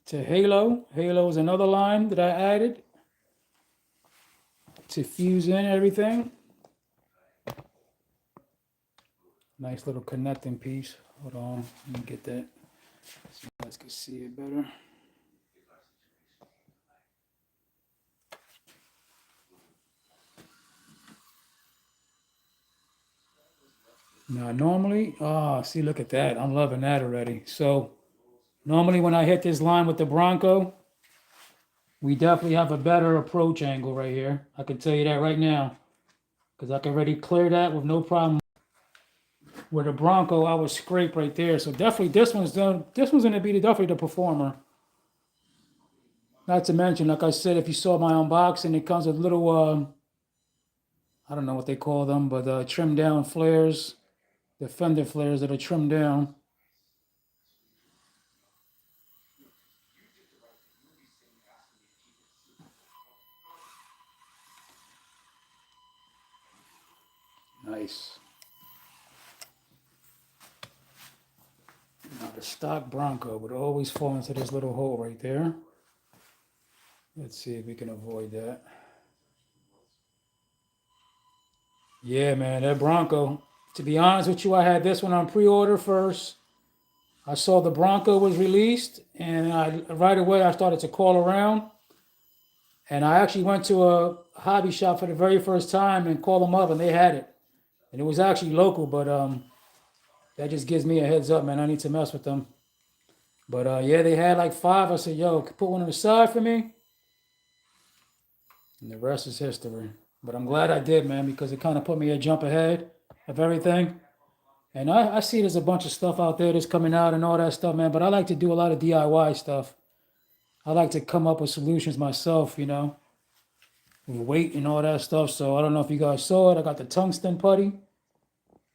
to Halo. Halo is another line that I added to fuse in everything. Nice little connecting piece. Hold on, let me get that so you guys can see it better. Now, normally, see, look at that. I'm loving that already. So, normally when I hit this line with the Bronco, we definitely have a better approach angle right here. I can tell you that right now, because I can already clear that with no problem. With the Bronco, I was scrape right there. So definitely this one's done. This one's gonna be definitely the performer. Not to mention, like I said, if you saw my unboxing, it comes with little I don't know what they call them, but trimmed down flares, the fender flares that are trimmed down. Nice. Now the stock Bronco would always fall into this little hole right there. Let's see if we can avoid that. Yeah, man, that Bronco. To be honest with you, I had this one on pre-order first. I saw the Bronco was released, and right away I started to call around. And I actually went to a hobby shop for the very first time and called them up, and they had it. And it was actually local, but that just gives me a heads up, man. I need to mess with them. But yeah, they had like five. I said, yo, put one on the side for me. And the rest is history. But I'm glad I did, man, because it kind of put me a jump ahead of everything. And I see there's a bunch of stuff out there that's coming out and all that stuff, man. But I like to do a lot of DIY stuff. I like to come up with solutions myself, with weight and all that stuff. So I don't know if you guys saw it. I got the tungsten putty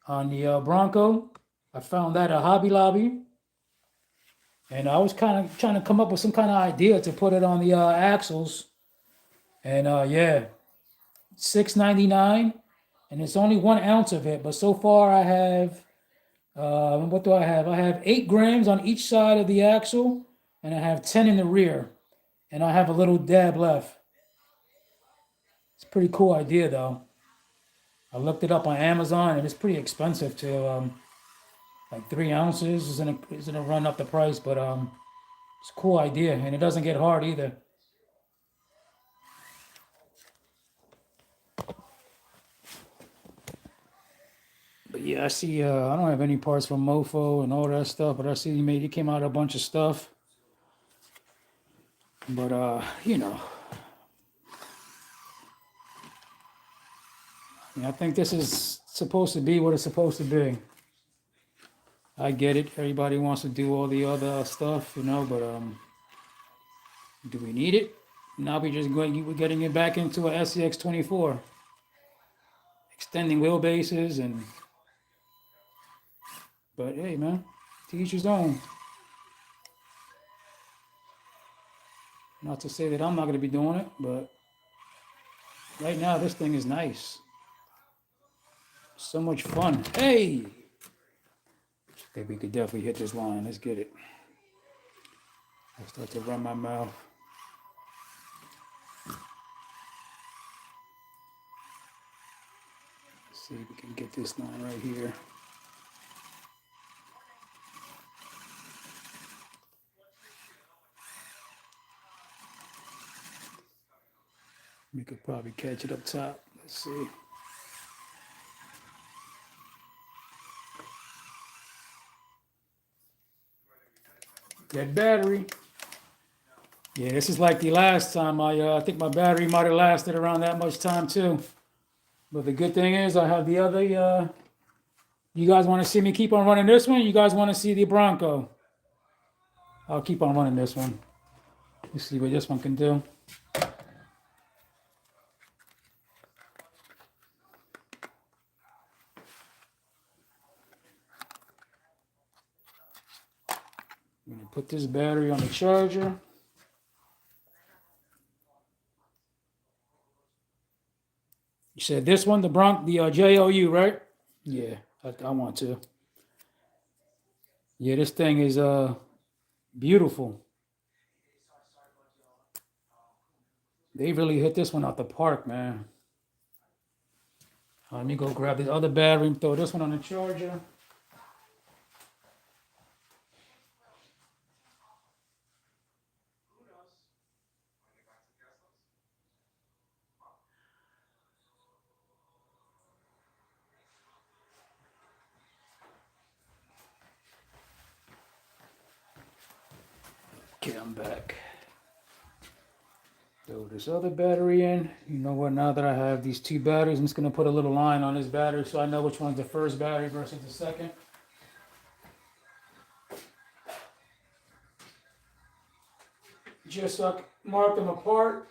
on the Bronco. I found that at Hobby Lobby. And I was kind of trying to come up with some kind of idea to put it on the axles. And yeah, $6.99, and it's only 1 ounce of it. But so far, I have what do I have? I have 8 grams on each side of the axle, and I have 10 in the rear, and I have a little dab left. It's a pretty cool idea, though. I looked it up on Amazon, and it's pretty expensive to like 3 ounces is gonna run up the price, but it's a cool idea, and it doesn't get hard either. But yeah, I see. I don't have any parts from Mofo and all that stuff, but I see he came out a bunch of stuff. But I think this is supposed to be what it's supposed to be. I get it. Everybody wants to do all the other stuff, but do we need it? Now we're getting it back into a SCX24, extending wheelbases and. But hey, man, to each his own. Not to say that I'm not going to be doing it, but right now this thing is nice. So much fun. Hey! I think we could definitely hit this line. Let's get it. I start to run my mouth. Let's see if we can get this line right here. We could probably catch it up top. Let's see. That battery. Yeah, this is like the last time. I think my battery might have lasted around that much time too. But the good thing is I have the other. You guys want to see me keep on running this one? You guys want to see the Bronco? I'll keep on running this one. Let's see what this one can do. I'm gonna put this battery on the charger. You said this one, the JOU, right? Yeah, I want to. Yeah, this thing is beautiful. They really hit this one out the park, man. Let me go grab this other battery and throw this one on the charger. Okay, I'm back. Throw this other battery in. You know what, now that I have these two batteries, I'm just gonna put a little line on this battery so I know which one's the first battery versus the second. Just so I can mark them apart.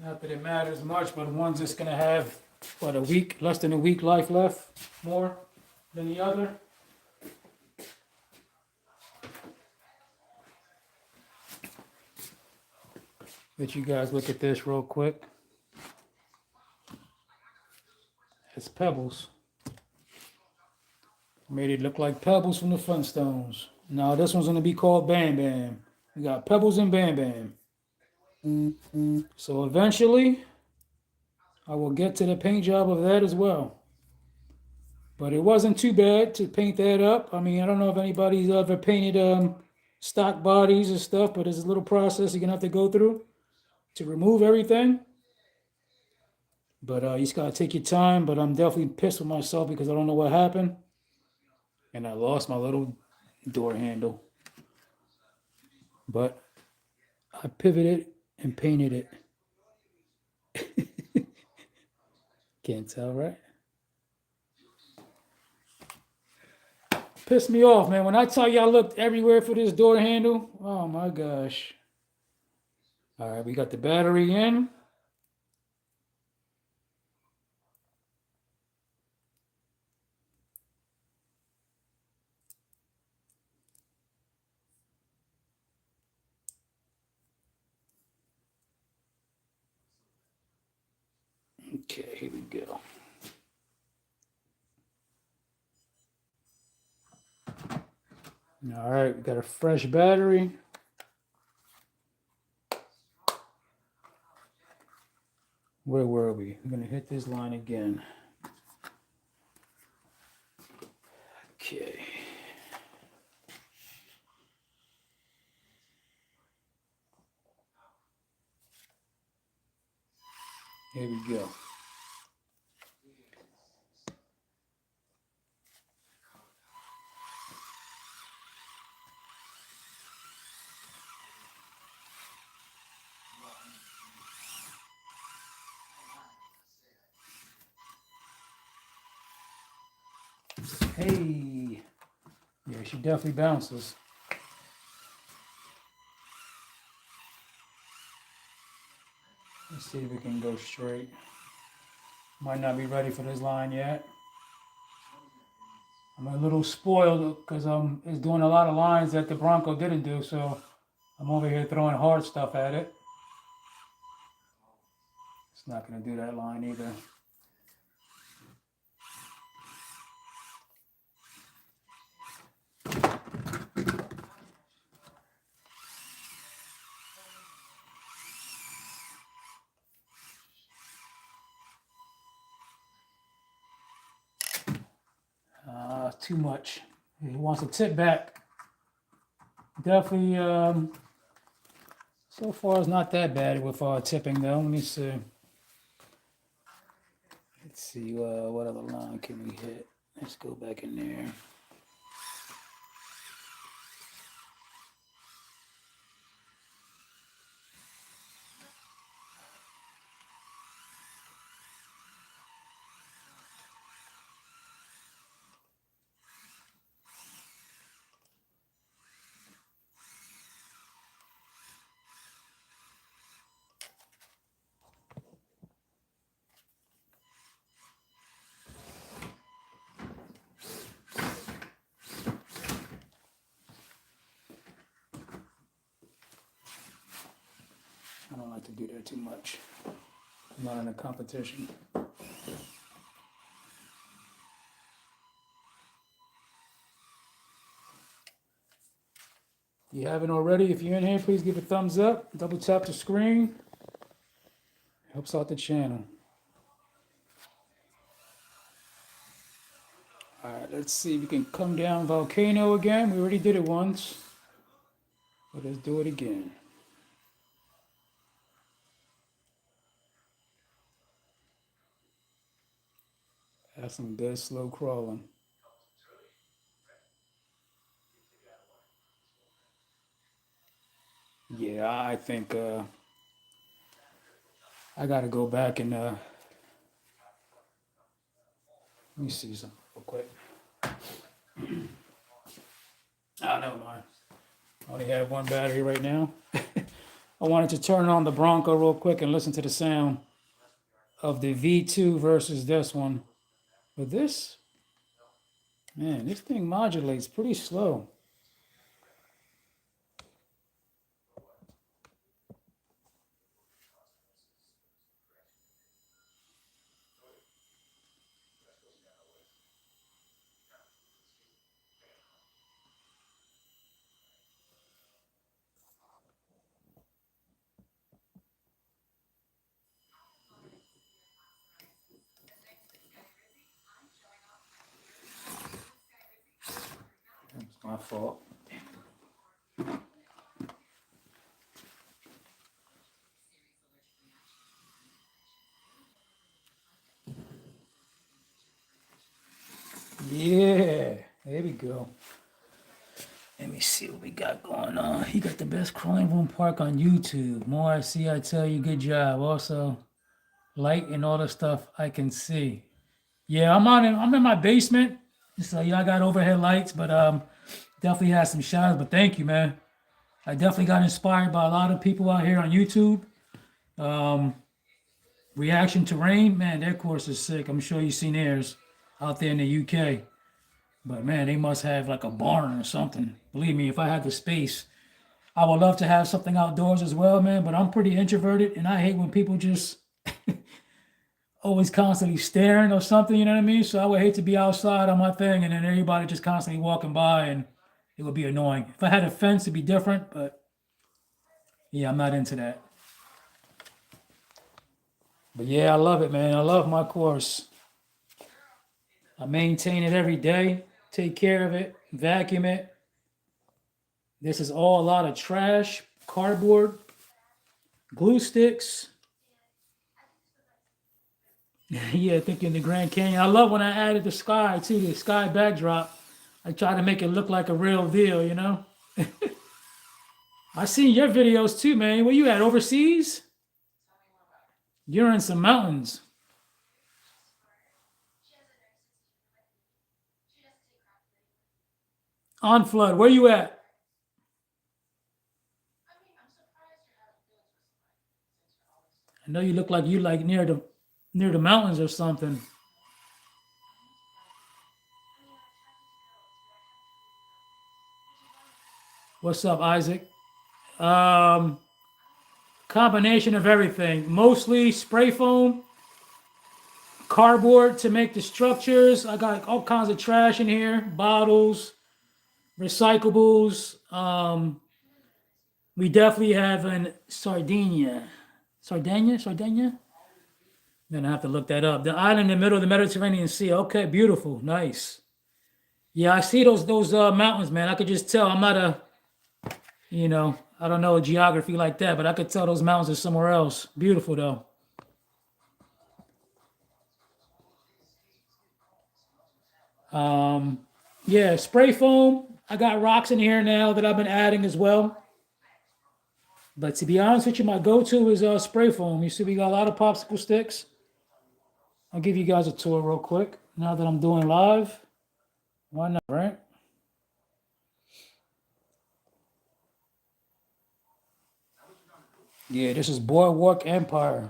Not that it matters much, but one's just gonna have, what, a week, less than a week life left, more than the other. Let you guys look at this real quick. It's pebbles. Made it look like pebbles from the Flintstones. Now this one's gonna be called Bam Bam. We got Pebbles and Bam Bam. So eventually, I will get to the paint job of that as well. But it wasn't too bad to paint that up. I mean, I don't know if anybody's ever painted stock bodies and stuff, but it's a little process you're gonna have to go through to remove everything. But you just gotta take your time. But I'm definitely pissed with myself because I don't know what happened. And I lost my little door handle. But I pivoted and painted it. Can't tell, right? Pissed me off, man. When I tell you I looked everywhere for this door handle, oh my gosh. All right, we got the battery in. Okay, here we go. All right, we got a fresh battery. Where were we? We're gonna hit this line again. Okay. Here we go. Hey. Yeah, she definitely bounces. Let's see if we can go straight. Might not be ready for this line yet. I'm a little spoiled because it's doing a lot of lines that the Bronco didn't do, so I'm over here throwing hard stuff at it. It's not going to do that line either. Too much. He wants to tip back. Definitely, so far it's not that bad with tipping though. Let me see. Let's see, what other line can we hit? Let's go back in there. I don't like to do that too much. I'm not in a competition. If you haven't already, if you're in here, please give a thumbs up. Double tap the screen. Helps out the channel. All right, let's see if we can come down Volcano again. We already did it once. But let's do it again. That's some good slow crawling. Yeah, I think I got to go back and let me see something real quick. Oh, never mind. I only have one battery right now. I wanted to turn on the Bronco real quick and listen to the sound of the V2 versus this one. But this, man, this thing modulates pretty slow. It's my fault. Yeah, there we go. Let me see what we got going on. You got the best crawling room park on YouTube. More I see, I tell you, good job. Also, light and all the stuff I can see. Yeah, I'm in my basement. So yeah, I got overhead lights, but definitely had some shots. But thank you, man. I definitely got inspired by a lot of people out here on YouTube. Um, Reaction to Rain, man, their course is sick. I'm sure you've seen theirs out there in the UK. But man, they must have like a barn or something. Believe me, if I had the space, I would love to have something outdoors as well, man. But I'm pretty introverted, and I hate when people just always constantly staring or something. You know what I mean? So I would hate to be outside on my thing, and then everybody just constantly walking by, and it would be annoying. If I had a fence, it'd be different. But yeah, I'm not into that. But yeah, I love it, man. I love my course. I maintain it every day, take care of it, vacuum it. This is all a lot of trash, cardboard, glue sticks. Yeah, thinking the Grand Canyon. I love when I added the sky too, the sky backdrop. I try to make it look like a real deal, you know? I seen your videos too, man. Where you at? Overseas? You're in some mountains. On flood. Where you at? I know you look like you like near the mountains or something. What's up, Isaac? Um, Combination of everything. Mostly spray foam, cardboard to make the structures. I got all kinds of trash in here, bottles, recyclables. We definitely have an Sardinia. Sardinia? Then I have to look that up. The island in the middle of the Mediterranean Sea. Okay, beautiful, nice. Yeah, I see those mountains, man. I could just tell. I'm not a, I don't know geography like that, but I could tell those mountains are somewhere else. Beautiful though. Um, yeah, spray foam. I got rocks in here now that I've been adding as well. But to be honest with you, my go-to is spray foam. You see, we got a lot of popsicle sticks. I'll give you guys a tour real quick now that I'm doing live. Why not, right? Yeah, this is Boardwalk Empire.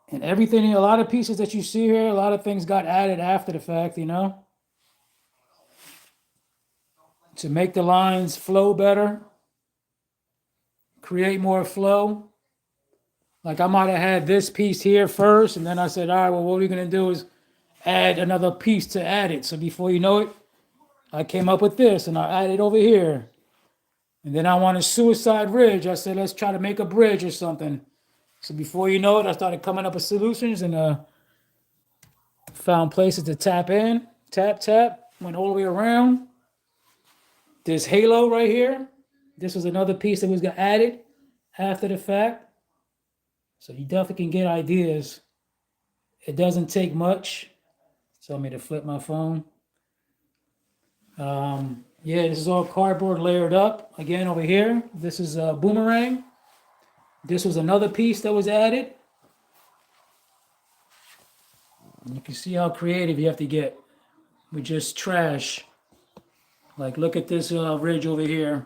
And everything, a lot of pieces that you see here, a lot of things got added after the fact, to make the lines flow better, create more flow. Like I might have had this piece here first, and then I said, all right, well, what we're gonna do is add another piece to add it. So before you know it, I came up with this and I added over here. And then I wanted Suicide Ridge. I said, let's try to make a bridge or something. So before you know it, I started coming up with solutions and found places to tap in, tap, went all the way around. This halo right here. This was another piece that was got added after the fact. So you definitely can get ideas. It doesn't take much. Tell me to flip my phone. Yeah, this is all cardboard layered up. Again, over here, this is a boomerang. This was another piece that was added. And you can see how creative you have to get with just trash. Like, look at this ridge over here.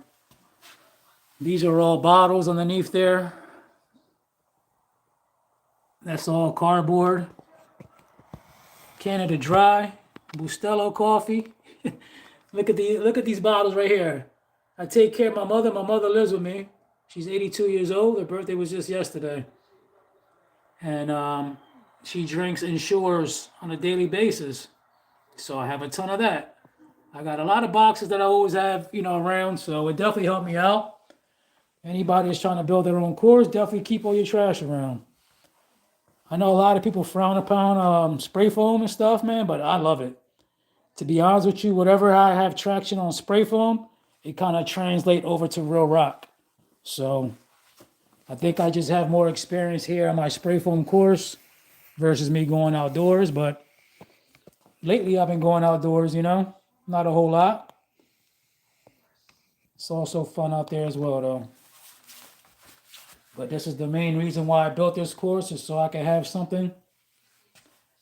These are all bottles underneath there. That's all cardboard. Canada Dry, Bustelo coffee. Look at these bottles right here. I take care of my mother. My mother lives with me. She's 82 years old. Her birthday was just yesterday, and she drinks Ensures on a daily basis. So I have a ton of that. I got a lot of boxes that I always have, around. So it definitely helped me out. Anybody that's trying to build their own course, definitely keep all your trash around. I know a lot of people frown upon spray foam and stuff, man, but I love it. To be honest with you, whatever I have traction on spray foam, it kind of translate over to real rock. So I think I just have more experience here on my spray foam course versus me going outdoors. But lately I've been going outdoors, not a whole lot. It's also fun out there as well, though. But this is the main reason why I built this course, is so I can have something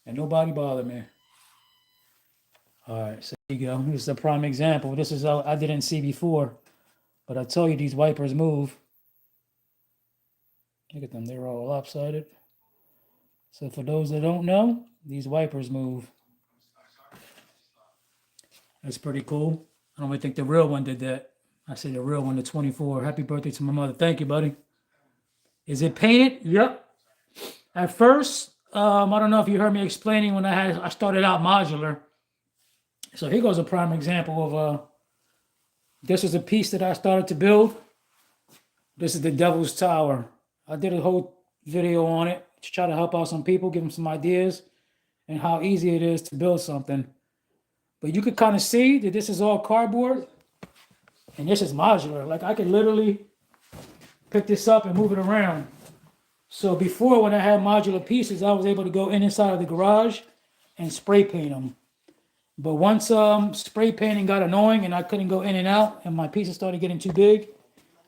and nobody bother me. All right, so there you go. This is a prime example. This is I didn't see before, but I tell you, these wipers move. Look at them, they're all lopsided. So for those that don't know, these wipers move. That's pretty cool. I don't even think the real one did that. I say the real one, the 24. Happy birthday to my mother. Thank you, buddy. Is it painted? Yep. At first, I don't know if you heard me explaining when I started out modular. So here goes a prime example of this is a piece that I started to build. This is the Devil's Tower. I did a whole video on it to try to help out some people, give them some ideas and how easy it is to build something. But you could kind of see that this is all cardboard and this is modular. Like I could literally pick this up and move it around. So before, when I had modular pieces, I was able to go inside of the garage and spray paint them. But once spray painting got annoying and I couldn't go in and out and my pieces started getting too big,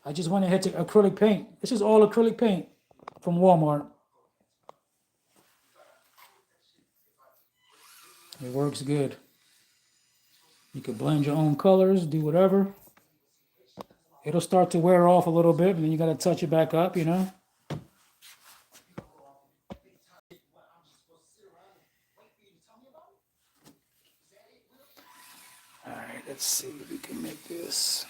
I just went ahead to acrylic paint. This is all acrylic paint from Walmart. It works good. You can blend your own colors, do whatever. It'll start to wear off a little bit, and then you got to touch it back up, All right, let's see if we can make this.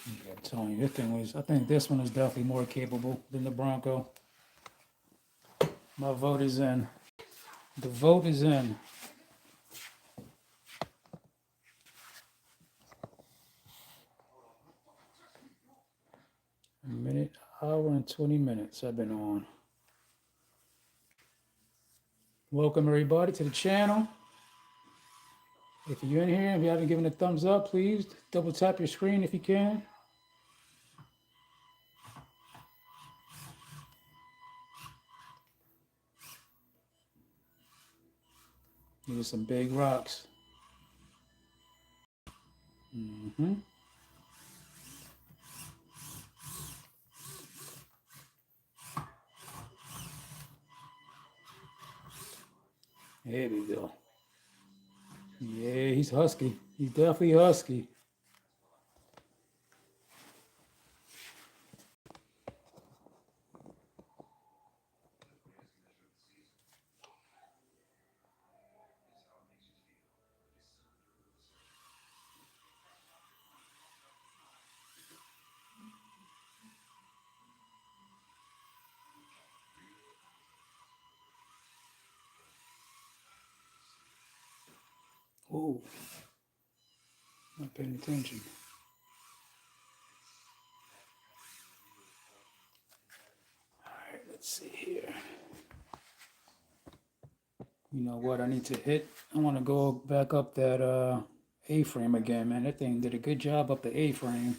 I'm telling you, I think this one is definitely more capable than the Bronco. My vote is in. The vote is in. A minute, hour and 20 minutes I've been on. Welcome everybody to the channel. If you're in here, if you haven't given a thumbs up, please double tap your screen if you can. These are some big rocks. There we go. Yeah, he's husky. He's definitely husky. Oh, not paying attention. Let's see here. You know what I need to hit? I want to go back up that A-frame again, man. That thing did a good job up the A-frame.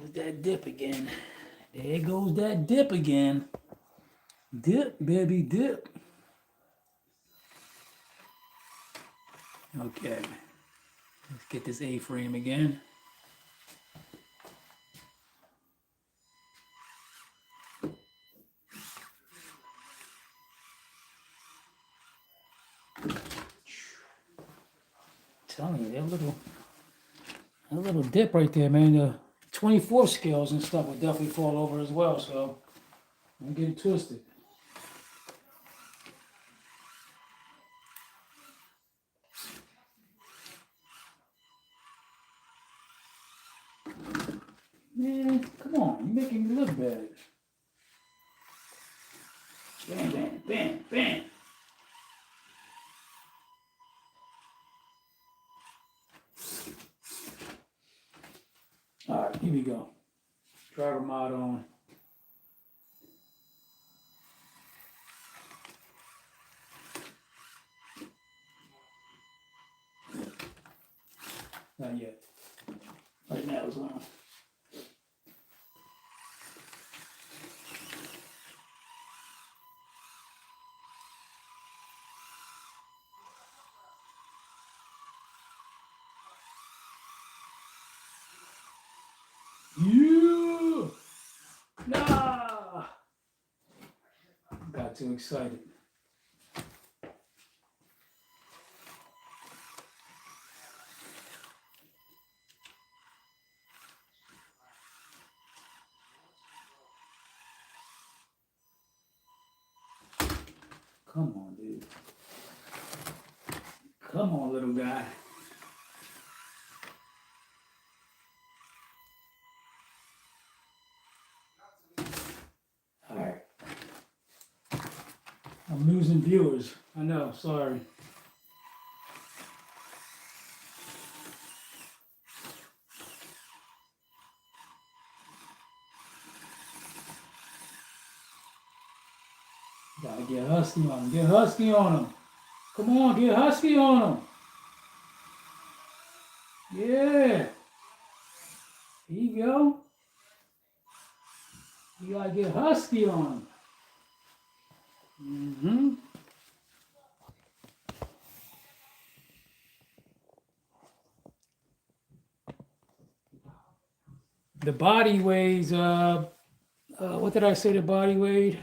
There's that dip again. There goes that dip again. Dip, baby, dip. Okay. Let's get this A-frame again. Telling you, that little dip right there, man. The 24 scales and stuff will definitely fall over as well, so don't get it twisted. Man, come on, you're making me look bad. Bam, bam, bam, bam. All right, here we go. Driver mod on. Not yet. Right now it's on. Yeah! Nah! Got too excited. Come on, dude. Come on, little guy. All right. I'm losing viewers. I know, sorry. Gotta get husky on him. Get husky on him. Come on, get husky on him. Yeah. Here you go. You gotta get husky on him. Mm-hmm. The body weighs, what did I say the body weighed?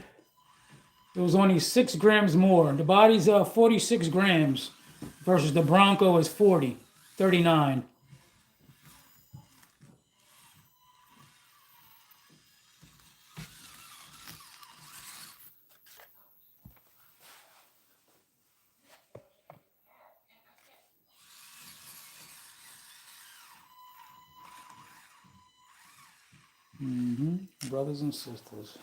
It was only 6 grams more. The body's 46 grams versus the Bronco is 39. Brothers and sisters.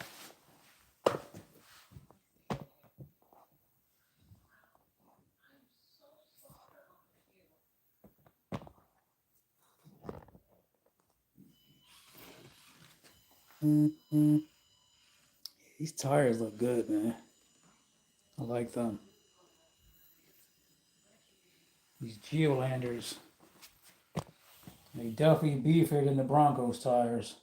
These tires look good, man. I like them. These Geolanders. They definitely beefier than the Broncos tires.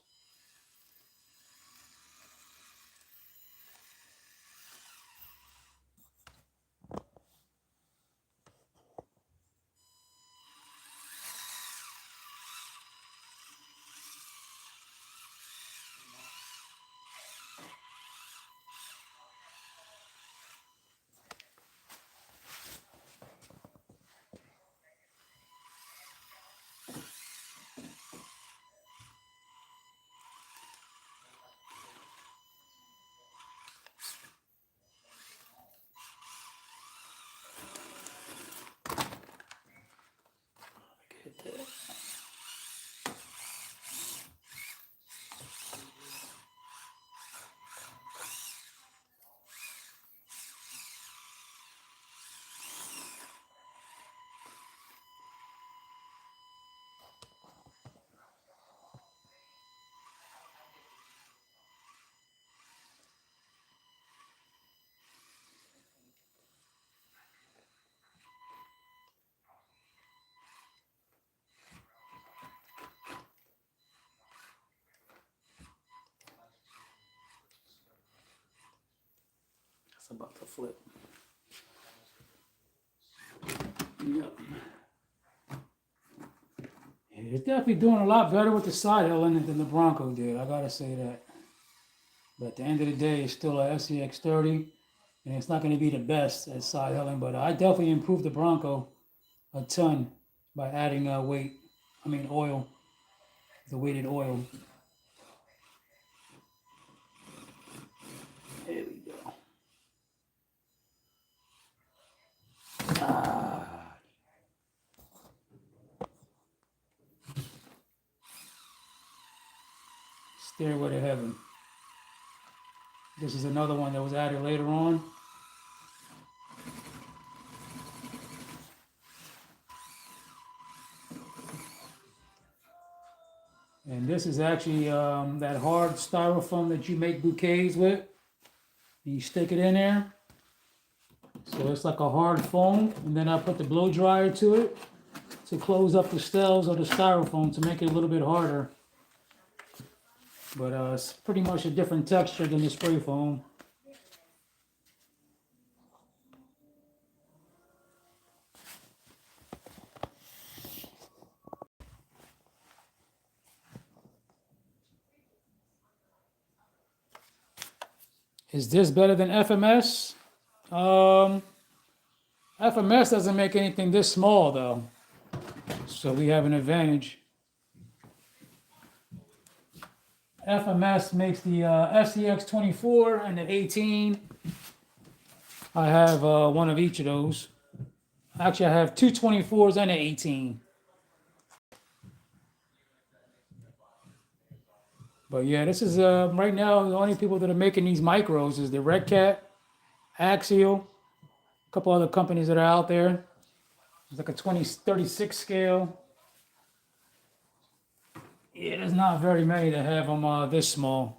It's about to flip. Yep. It's definitely doing a lot better with the side hilling than the Bronco did. I gotta say that. But at the end of the day, it's still a SCX30, and it's not going to be the best at side hilling. But I definitely improved the Bronco a ton by adding oil, the weighted oil. There we go. Stairway to Heaven. This is another one that was added later on. And this is actually that hard styrofoam that you make bouquets with. And you stick it in there. So it's like a hard foam. And then I put the blow dryer to it to close up the stells of the styrofoam to make it a little bit harder. But it's pretty much a different texture than the spray foam. Is this better than FMS? FMS doesn't make anything this small though. So we have an advantage. FMS makes the SCX24 and the 18. I have one of each of those. Actually, I have two 24s and an 18. But yeah, this is right now the only people that are making these micros is the Red Cat, Axial, a couple other companies that are out there. It's like a 2036 scale. Yeah, there's not very many that have them this small.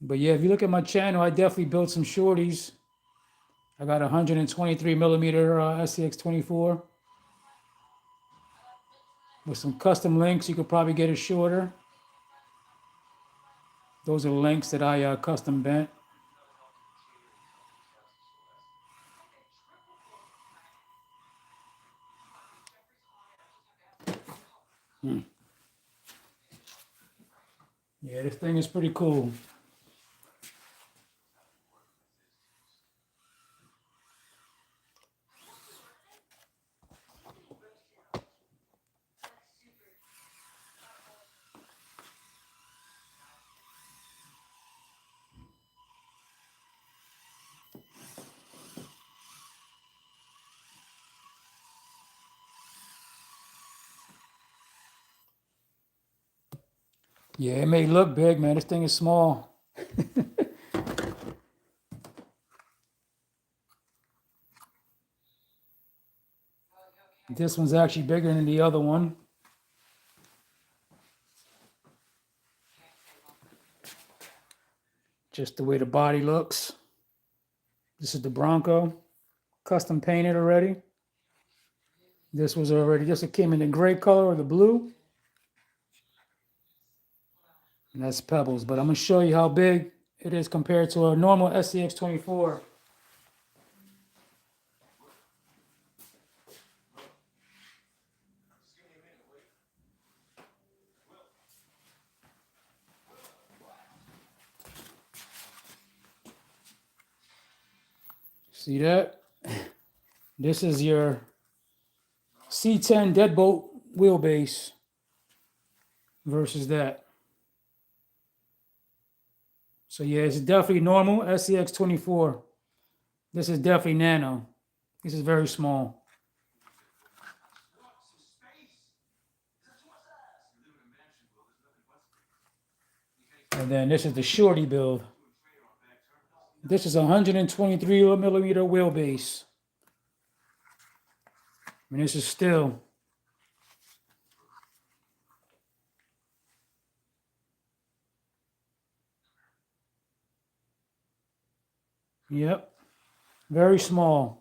But yeah, if you look at my channel, I definitely built some shorties. I got a 123 millimeter SCX24 with some custom links. You could probably get it shorter. Those are the links that I custom bent. Yeah, this thing is pretty cool. Yeah, it may look big, man. This thing is small. This one's actually bigger than the other one. Just the way the body looks. This is the Bronco, custom painted already. This came in the gray color or the blue. And that's Pebbles, but I'm gonna show you how big it is compared to a normal SCX24. See that? This is your C10 deadbolt wheelbase versus that. So yeah, it's definitely normal SCX24. This is definitely nano. This is very small. And then this is the shorty build. This is a 123 millimeter wheelbase. And this is still. Yep. Very small.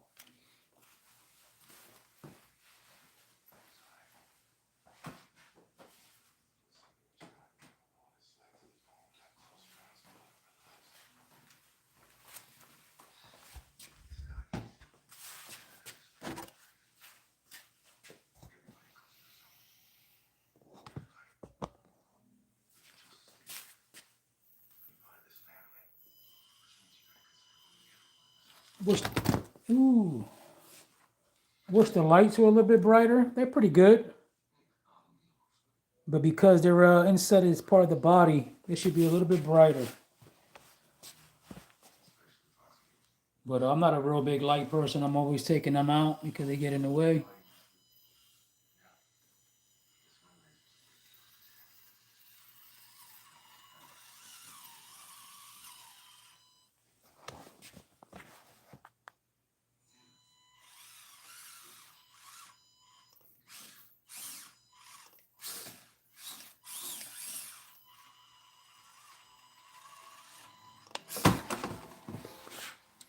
Wish, ooh. Wish the lights were a little bit brighter. They're pretty good. But because they're inside is part of the body, they should be a little bit brighter. But I'm not a real big light person. I'm always taking them out because they get in the way.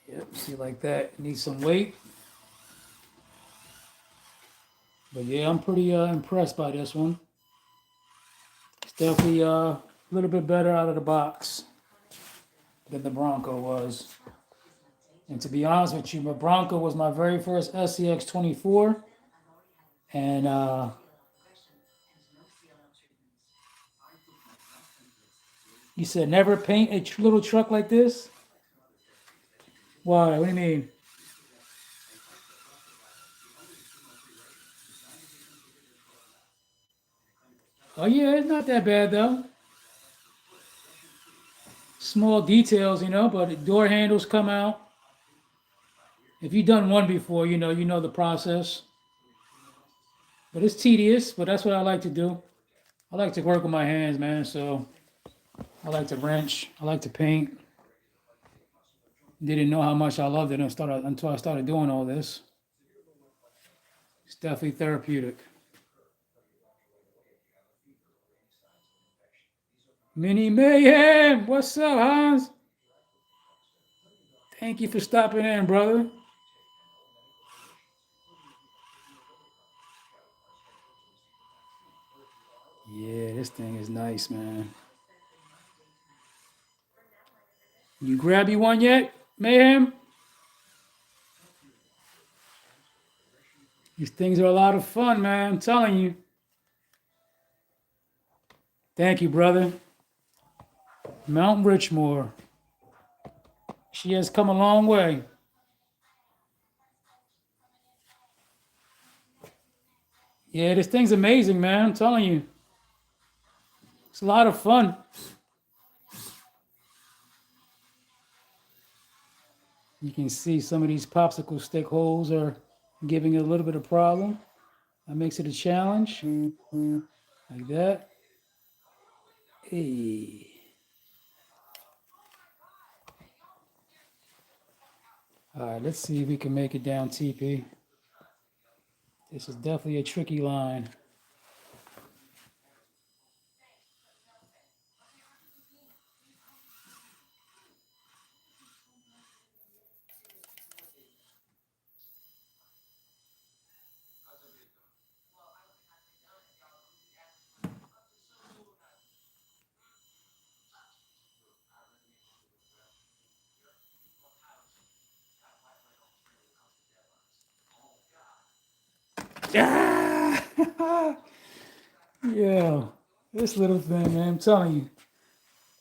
Yep, see like that. It needs some weight. But yeah, I'm pretty impressed by this one. It's definitely a little bit better out of the box than the Bronco was. And to be honest with you, my Bronco was my very first SCX24. And you said never paint a little truck like this? Why? What do you mean? Oh yeah, it's not that bad though. Small details, but the door handles come out. If you've done one before, you know the process. But it's tedious, but that's what I like to do. I like to work with my hands, man. So I like to wrench. I like to paint. Didn't know how much I loved it until I started doing all this. It's definitely therapeutic. Mini Mayhem, what's up, Hans? Thank you for stopping in, brother. Yeah, this thing is nice, man. You grab you one yet, Mayhem? These things are a lot of fun, man. I'm telling you. Thank you, brother. Mt.Richmore. She has come a long way. Yeah, this thing's amazing, man. I'm telling you. It's a lot of fun. You can see some of these popsicle stick holes are giving it a little bit of problem. That makes it a challenge. Like that. Hey. All right, let's see if we can make it down TP. This is definitely a tricky line. Ah! Yeah, this little thing, man, I'm telling you.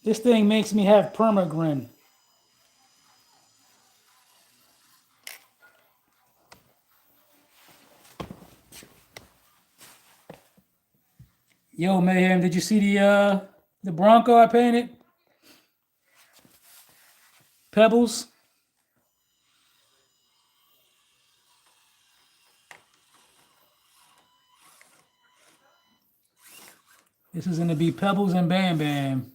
This thing makes me have permagrin. Yo, Mayhem, did you see the Bronco I painted? Pebbles. This is gonna be Pebbles and Bam Bam.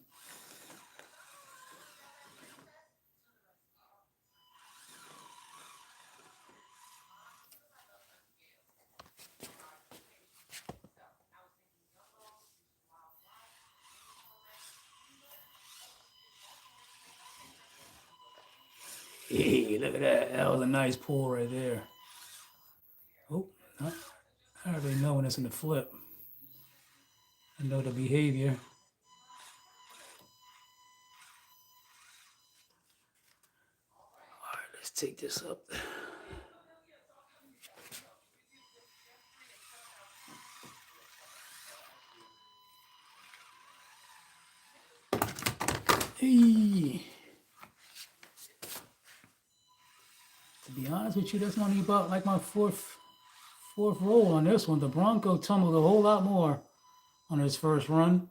Hey, look at that. That was a nice pull right there. Oh, no. I already know when it's in the flip. I know the behavior. All right, let's take this up. Hey. To be honest with you, that's only about like my fourth roll on this one. The Bronco tumbled a whole lot more on his first run.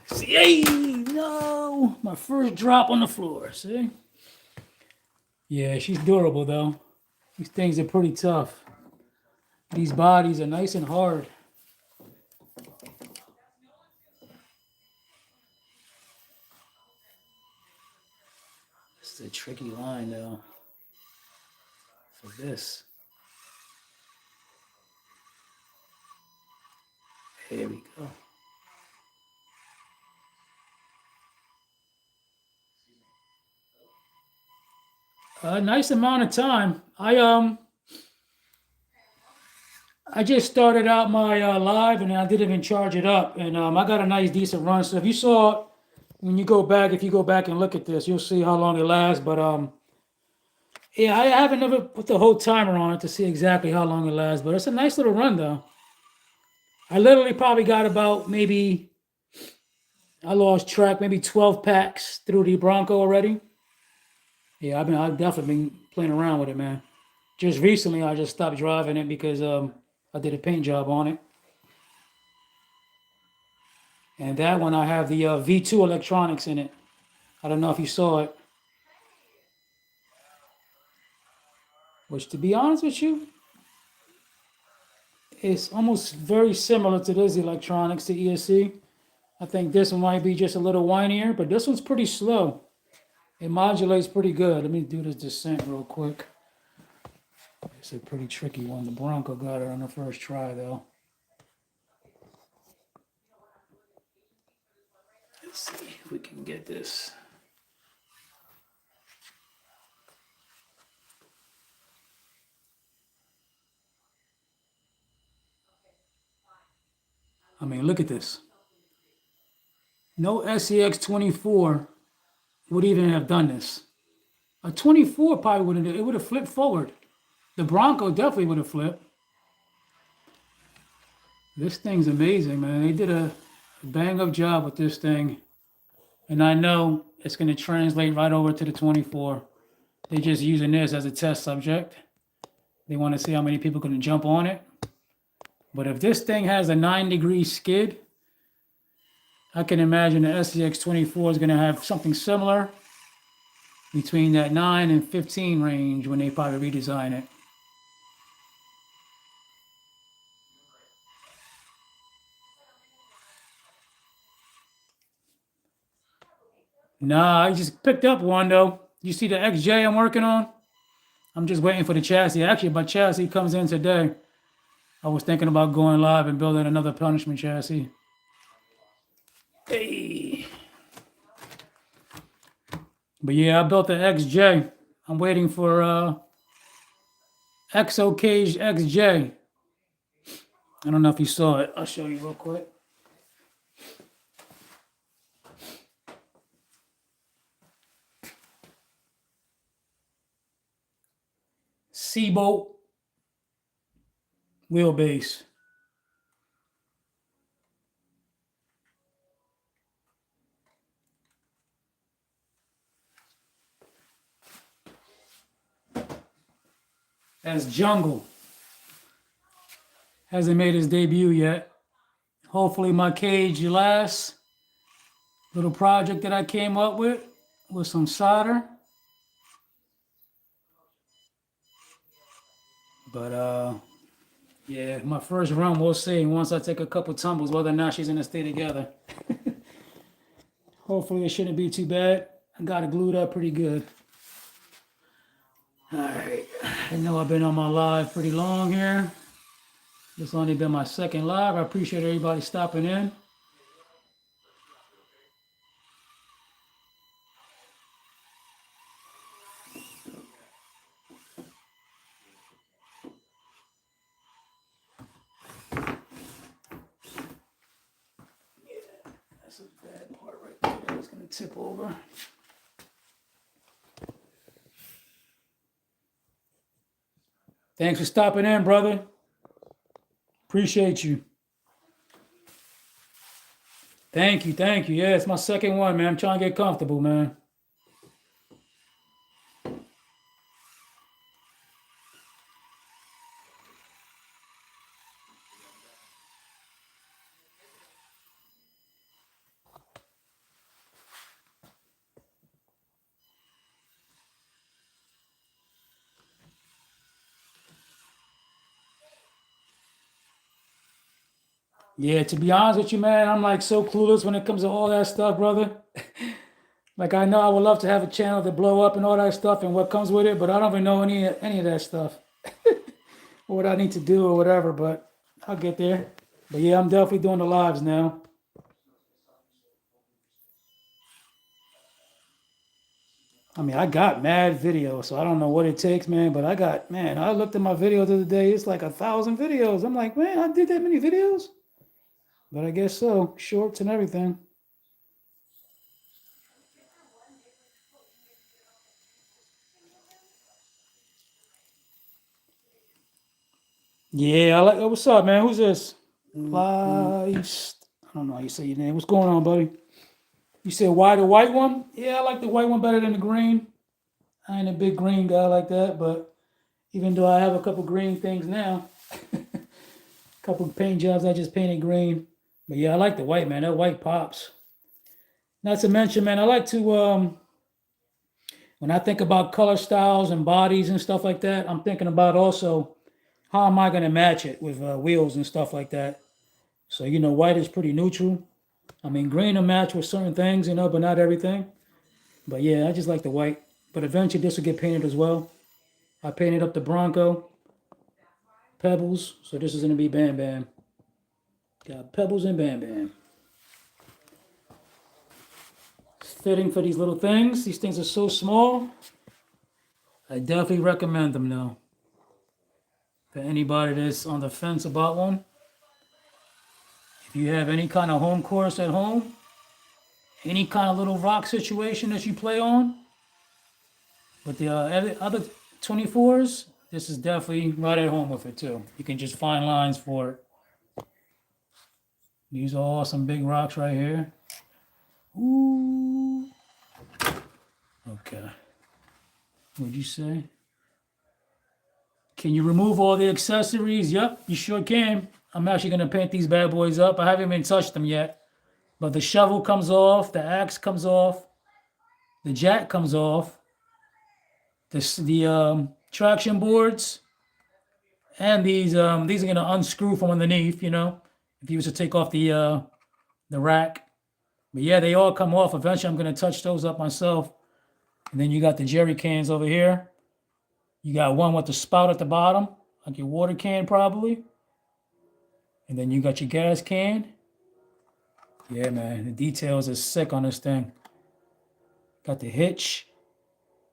See, hey, no, my first drop on the floor. See? Yeah, she's durable though. These things are pretty tough. These bodies are nice and hard. This is a tricky line though for this. Here we go. A nice amount of time. I just started out my live and I didn't even charge it up, and I got a nice decent run. So if you saw when you go back, if you go back and look at this, you'll see how long it lasts. But yeah, I haven't never put the whole timer on it to see exactly how long it lasts. But it's a nice little run though. I literally probably got about maybe I lost track, maybe 12 packs through the Bronco already. Yeah, I've definitely been playing around with it, man. Just recently, I just stopped driving it because I did a paint job on it. And that one, I have the V2 electronics in it. I don't know if you saw it. Which, to be honest with you, is almost very similar to this electronics, the ESC. I think this one might be just a little whinier, but this one's pretty slow. It modulates pretty good. Let me do this descent real quick. It's a pretty tricky one. The Bronco got her on the first try, though. Let's see if we can get this. I mean, look at this. No SCX24 would even have done this. A 24 probably wouldn't. It would have flipped forward. The Bronco definitely would have flipped. This thing's amazing, man. They did a bang-up job with this thing. And I know it's going to translate right over to the 24. They're just using this as a test subject. They want to see how many people can jump on it. But if this thing has a 9-degree skid, I can imagine the SCX24 is going to have something similar between that 9 and 15 range when they probably redesign it. Nah, I just picked up one though. You see the XJ I'm working on? I'm just waiting for the chassis. Actually, my chassis comes in today. I was thinking about going live and building another punishment chassis. Hey. But yeah, I built the XJ. I'm waiting for Exo Cage XJ. I don't know if you saw it. I'll show you real quick. C-bolt wheelbase. That's Jungle. Hasn't made his debut yet. Hopefully my cage lasts. Little project that I came up with some solder. But yeah, my first run, we'll see. Once I take a couple tumbles, whether or not she's gonna stay together. Hopefully it shouldn't be too bad. I got it glued up pretty good. All right, I know I've been on my live pretty long here. This only been my second live. I appreciate everybody stopping in. That's a bad part right there. It's gonna tip over. Thanks for stopping in, brother. Appreciate you. Thank you, thank you. Yeah, it's my second one, man. I'm trying to get comfortable, man. Yeah, to be honest with you, man, I'm like so clueless when it comes to all that stuff, brother. Like I know I would love to have a channel to blow up and all that stuff and what comes with it, but I don't even know any of that stuff. Or what I need to do or whatever, but I'll get there. But yeah, I'm definitely doing the lives now. I mean, I got mad videos, so I don't know what it takes, man, but I looked at my videos the other day, it's like 1,000 videos. I'm like, man, I did that many videos? But I guess so, shorts and everything. Yeah, I like. What's up, man? Who's this? Lice. I don't know how you say your name. What's going on, buddy? You said why the white one? Yeah, I like the white one better than the green. I ain't a big green guy like that, but even though I have a couple green things now, a couple paint jobs I just painted green. But yeah, I like the white, man. That white pops. Not to mention, man, I like to when I think about color styles and bodies and stuff like that, I'm thinking about also how am I going to match it with wheels and stuff like that. So, white is pretty neutral. I mean, green will match with certain things, but not everything. But yeah, I just like the white. But eventually this will get painted as well. I painted up the Bronco. Pebbles. So this is going to be Bam Bam. Got Pebbles and Bam Bam. It's fitting for these little things. These things are so small. I definitely recommend them now. For anybody that's on the fence about one. If you have any kind of home course at home any kind of little rock situation that you play on. But the other 24s, this is definitely right at home with it too. You can just find lines for it. These are all some big rocks right here. Ooh. Okay. What'd you say? Can you remove all the accessories? Yep, you sure can. I'm actually going to paint these bad boys up. I haven't even touched them yet. But the shovel comes off, the axe comes off, the jack comes off, the traction boards, and these are going to unscrew from underneath, you know, if you was to take off the rack. But yeah, they all come off. Eventually, I'm going to touch those up myself. And then you got the jerry cans over here. You got one with the spout at the bottom, like your water can probably. And then you got your gas can. Yeah, man, the details are sick on this thing. Got the hitch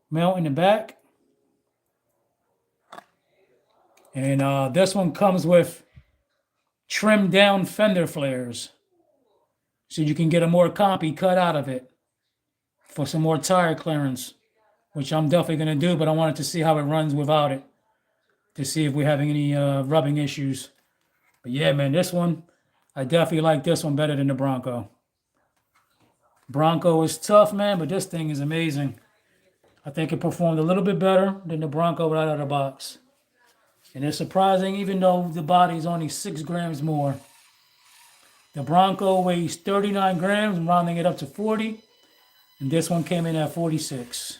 mount in the back. And this one comes with trimmed down fender flares. So you can get a more copy cut out of it for some more tire clearance, which I'm definitely going to do, but I wanted to see how it runs without it to see if we're having any rubbing issues. But yeah, man, this one, I definitely like this one better than the Bronco. Bronco is tough, man, but this thing is amazing. I think it performed a little bit better than the Bronco right out of the box. And it's surprising, even though the body's only 6 grams more. The Bronco weighs 39 grams, I'm rounding it up to 40. And this one came in at 46.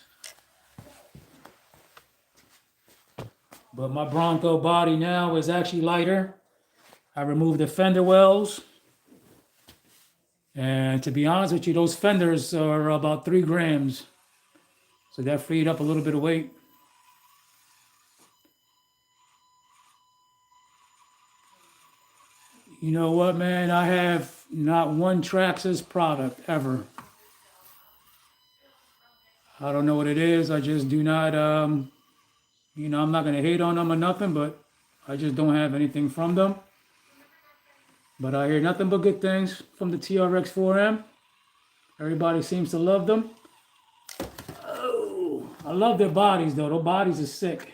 But my Bronco body now is actually lighter. I removed the fender wells. And to be honest with you, those fenders are about 3 grams. So that freed up a little bit of weight. You know what, man? I have not one Traxxas product ever. I don't know what it is. I just do not, I'm not going to hate on them or nothing, but I just don't have anything from them. But I hear nothing but good things from the TRX4M. Everybody seems to love them. Oh, I love their bodies, though. Their bodies are sick.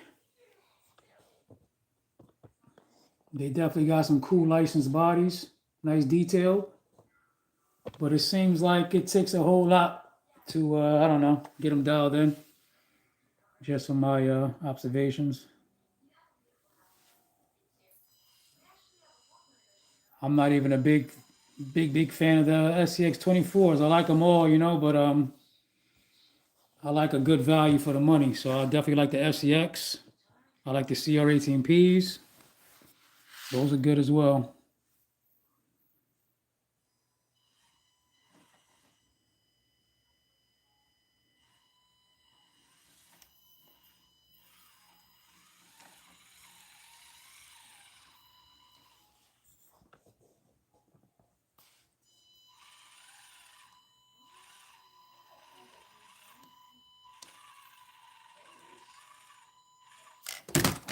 They definitely got some cool licensed bodies. Nice detail. But it seems like it takes a whole lot to, I don't know, get them dialed in. Just from my observations. I'm not even a big fan of the SCX24s. I like them all, you know, but I like a good value for the money. So I definitely like the SCX. I like the CR18Ps. Those are good as well.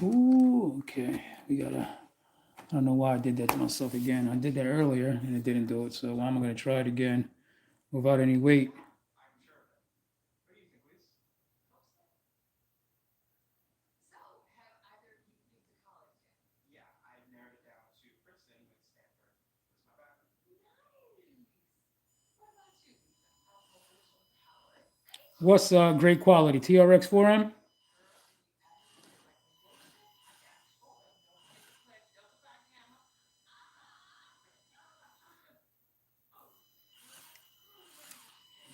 Ooh, okay. I don't know why I did that to myself again. I did that earlier and it didn't do it. So I'm going to try it again without any weight. What's great quality? TRX4M?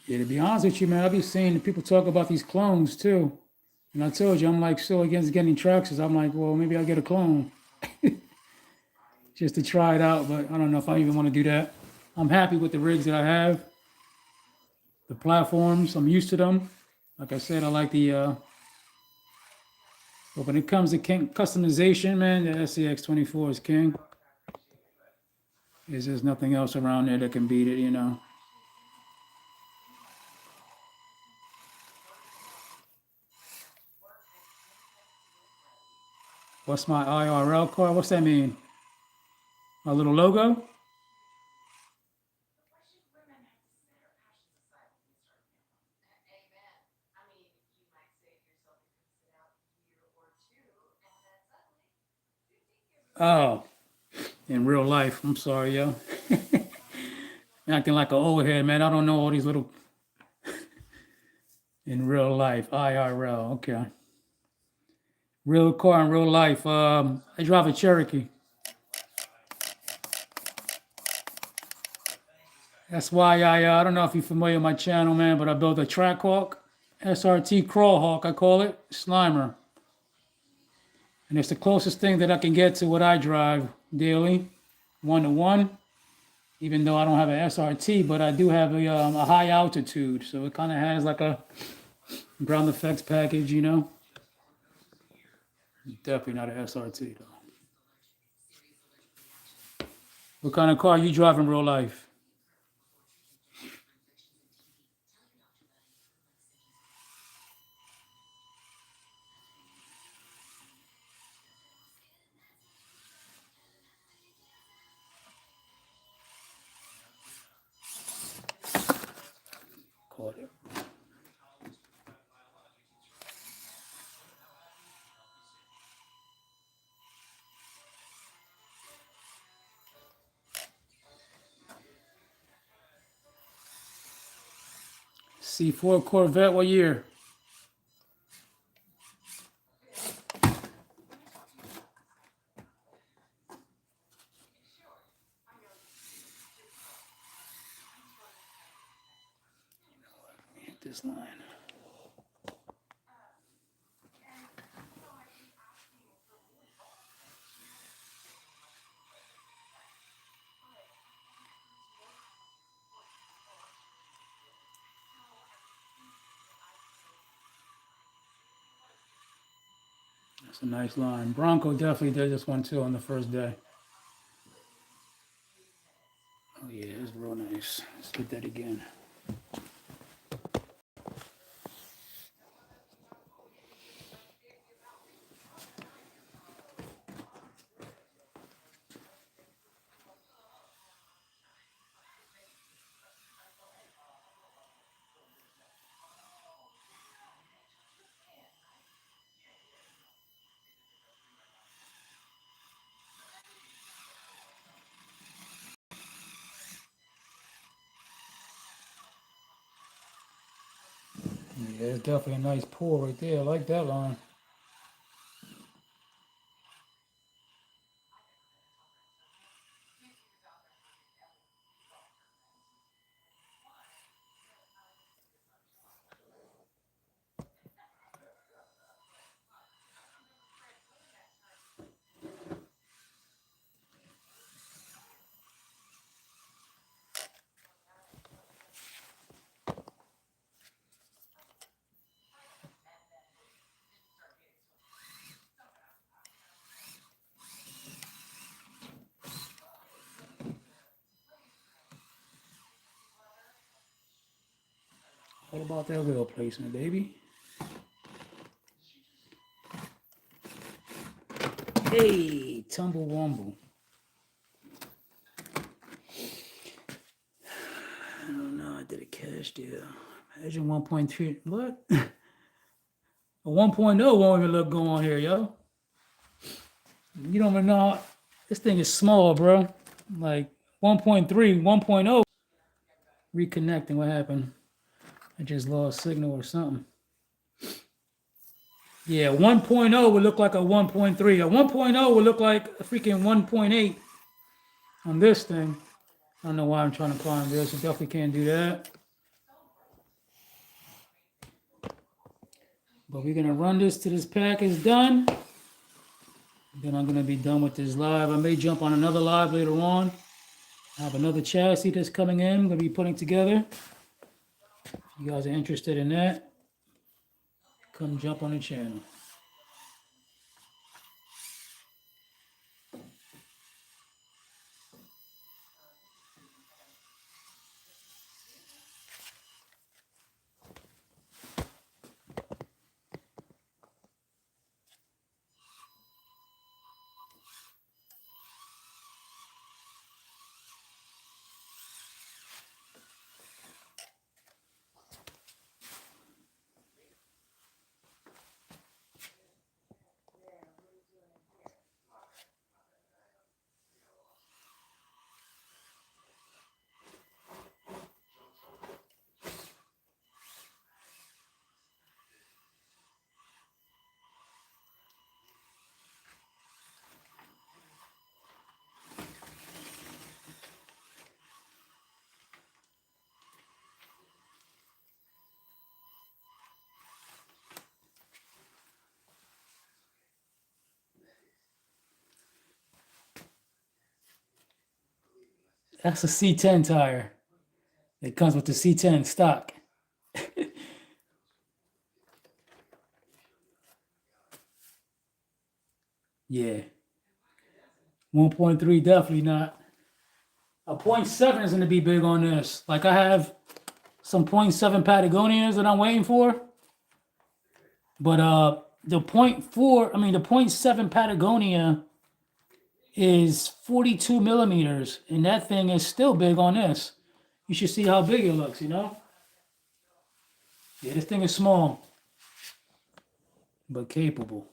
Yeah, to be honest with you, man, I'll be seeing that people talk about these clones too. And I told you, I'm like so against getting Traxxas. I'm like, well, maybe I'll get a clone just to try it out. But I don't know if I even want to do that. I'm happy with the rigs that I have. The platforms, I'm used to them. Like I said, I like the, but when it comes to customization, man, the SCX24 is king. There's just nothing else around there that can beat it, you know. What's my IRL card? What's that mean? My little logo? Oh, in real life. I'm sorry, yo. Acting like an old head, man. I don't know all these little in real life. IRL. Okay. Real car in real life. I drive a Cherokee. That's why I don't know if you're familiar with my channel, man, but I built a track hawk, SRT crawl hawk, I call it, Slimer. And it's the closest thing that I can get to what I drive daily, 1-to-1, even though I don't have an SRT, but I do have a high altitude. So it kind of has like a ground effects package, you know? Definitely not an SRT, though. What kind of car you drive in real life? Call it. C4 Corvette, what year? Hit this line. That's a nice line. Bronco definitely did this one too on the first day. Oh yeah, it's real nice. Let's get that again. Yeah, it's definitely a nice pull right there. I like that line. What about that wheel placement, baby? Hey, tumble wumble. I don't know. I did a cash deal. Imagine 1.3. What? A 1.0 won't even look good on here, yo. You don't even know. This thing is small, bro. Like 1.3, 1.0. Reconnecting. What happened? I just lost signal or something. Yeah, 1.0 would look like a 1.3. A 1.0 would look like a freaking 1.8 on this thing. I don't know why I'm trying to climb this. You definitely can't do that. But we're gonna run this till this pack is done. Then I'm gonna be done with this live. I may jump on another live later on. I have another chassis that's coming in. I'm gonna be putting together. If you guys are interested in that, come jump on the channel. That's a C10 tire. It comes with the C10 stock. Yeah. 1.3 definitely not. A .7 is going to be big on this. Like I have some .7 Patagonias that I'm waiting for. But the .4, I mean the .7 Patagonia is 42 millimeters, and that thing is still big on this. You should see how big it looks, you know? Yeah, this thing is small, but capable.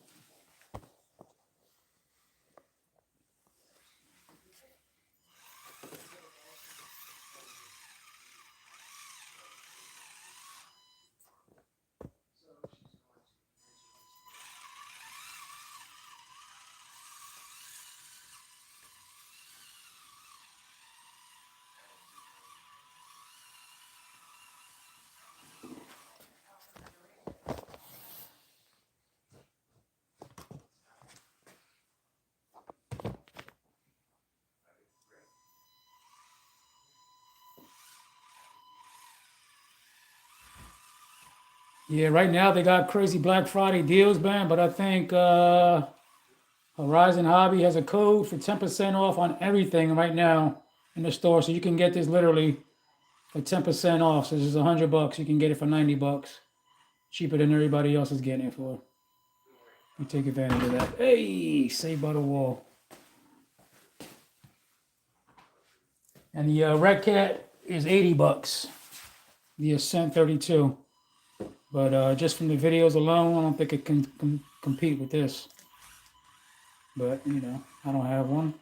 Yeah, right now they got crazy Black Friday deals, man, but I think Horizon Hobby has a code for 10% off on everything right now in the store. So you can get this literally for 10% off. So this is $100. You can get it for $90. Cheaper than everybody else is getting it for. You take advantage of that. Hey, save by the wall. And the Red Cat is $80. The Ascent 32. But just from the videos alone, I don't think it can compete with this. But, you know, I don't have one.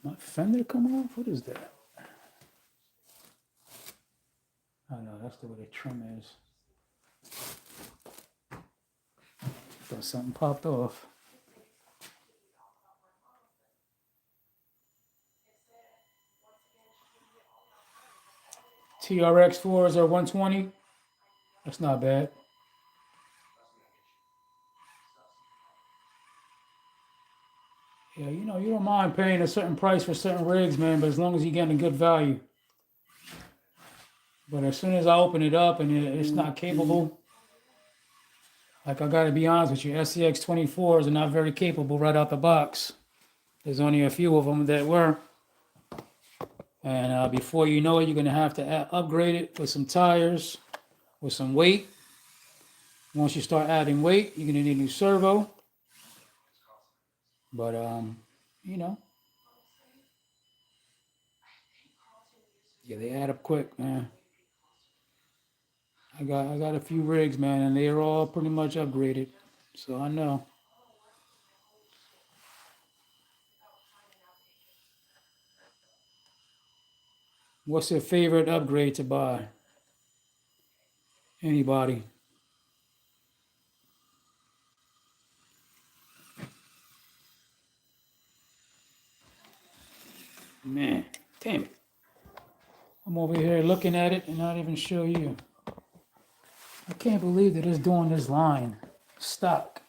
My fender come off? What is that? Oh no, that's the way the trim is. Thought something popped off. TRX4s are 120. That's not bad. Yeah, you know, you don't mind paying a certain price for certain rigs, man, but as long as you're getting a good value. But as soon as I open it up and it's not capable, like I gotta be honest with you, SCX24s are not very capable right out the box. There's only a few of them that were. And before you know it, you're gonna have to upgrade it with some tires, with some weight. Once you start adding weight, you're gonna need a new servo. But you know, yeah, they add up quick, man. I got a few rigs, man, and they're all pretty much upgraded. So I know. What's your favorite upgrade to buy? Anybody? Man, damn it. I'm over here looking at it and not even show you. I can't believe that it's doing this line stock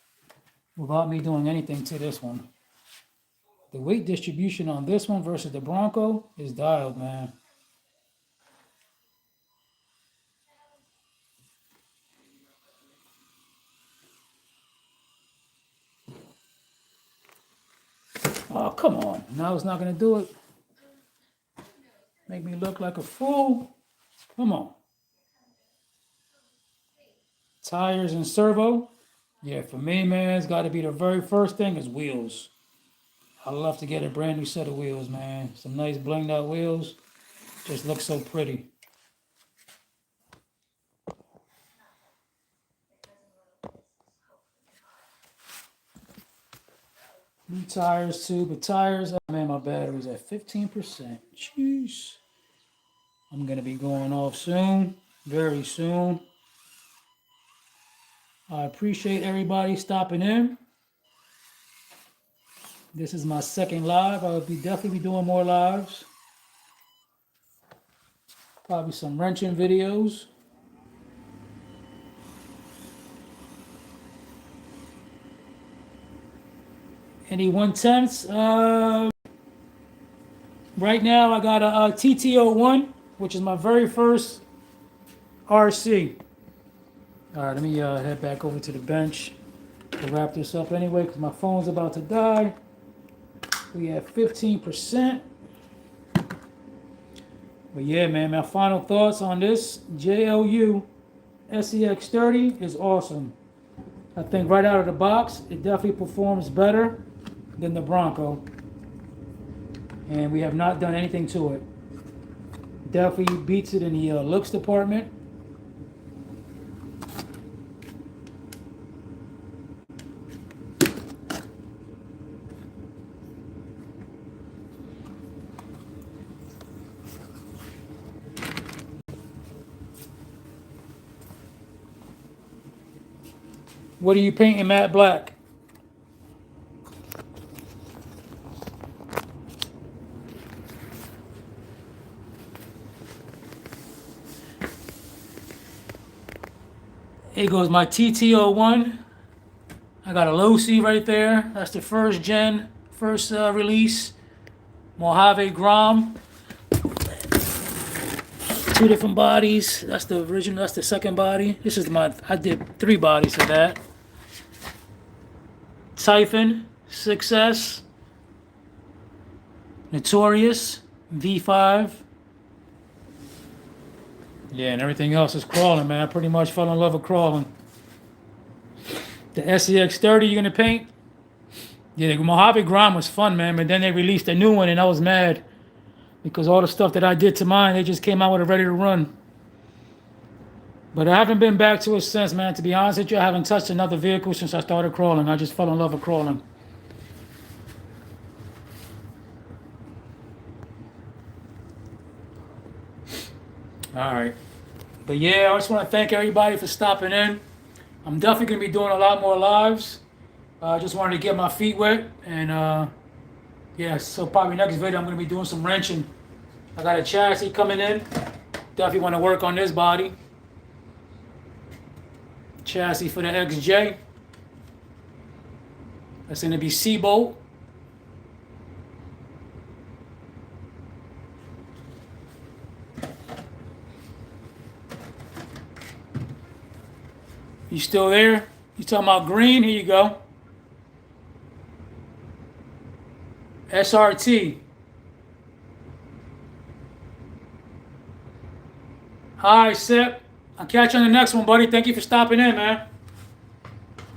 without me doing anything to this one. The weight distribution on this one versus the Bronco is dialed, man. Oh, come on. Now it's not going to do it. Make me look like a fool. Come on. Tires and servo. Yeah, for me, man, it's got to be the very first thing is wheels. I love to get a brand new set of wheels, man. Some nice blinged out wheels. Just look so pretty. New tires too, but tires, oh man, my battery's at 15%. Jeez. I'm gonna be going off soon, very soon. I appreciate everybody stopping in. This is my second live. I will be definitely be doing more lives. Probably some wrenching videos. Any 110ths? Right now I got a TTO1, which is my very first RC. All right, let me head back over to the bench to wrap this up anyway, because my phone's about to die. We have 15%. But yeah, man, my final thoughts on this JLU SCX30 is awesome. I think right out of the box, it definitely performs better than the Bronco. And we have not done anything to it. Definitely beats it in the looks department. What are you painting, matte black? Here goes my TTO1. I got a Losi right there. That's the first gen, first release. Mojave Grom. Two different bodies. That's the original, that's the second body. This is I did 3 bodies of that. Typhon, 6S. Notorious, V5. Yeah, and everything else is crawling, man. I pretty much fell in love with crawling. The SCX30 you're gonna paint? Yeah, the Mojave Grom was fun, man, but then they released a new one and I was mad. Because all the stuff that I did to mine, they just came out with it ready to run. But I haven't been back to it since, man. To be honest with you, I haven't touched another vehicle since I started crawling. I just fell in love with crawling. All right. But yeah, I just want to thank everybody for stopping in. I'm definitely going to be doing a lot more lives. I just wanted to get my feet wet. And yeah, so probably next video I'm going to be doing some wrenching. I got a chassis coming in. Definitely want to work on this body. Chassis for the XJ. That's going to be C-bolt. You still there? You talking about green? Here you go. SRT. All right, Sip. I'll catch you on the next one, buddy. Thank you for stopping in, man.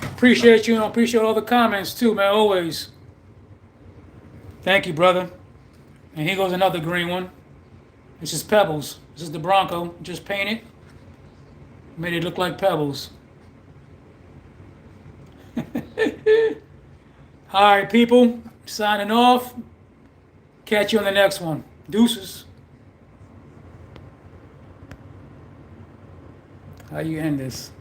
Appreciate you, and I appreciate all the comments, too, man, always. Thank you, brother. And here goes another green one. This is Pebbles. This is the Bronco. Just painted. Made it look like Pebbles. All right, people. Signing off. Catch you on the next one. Deuces. How you end this?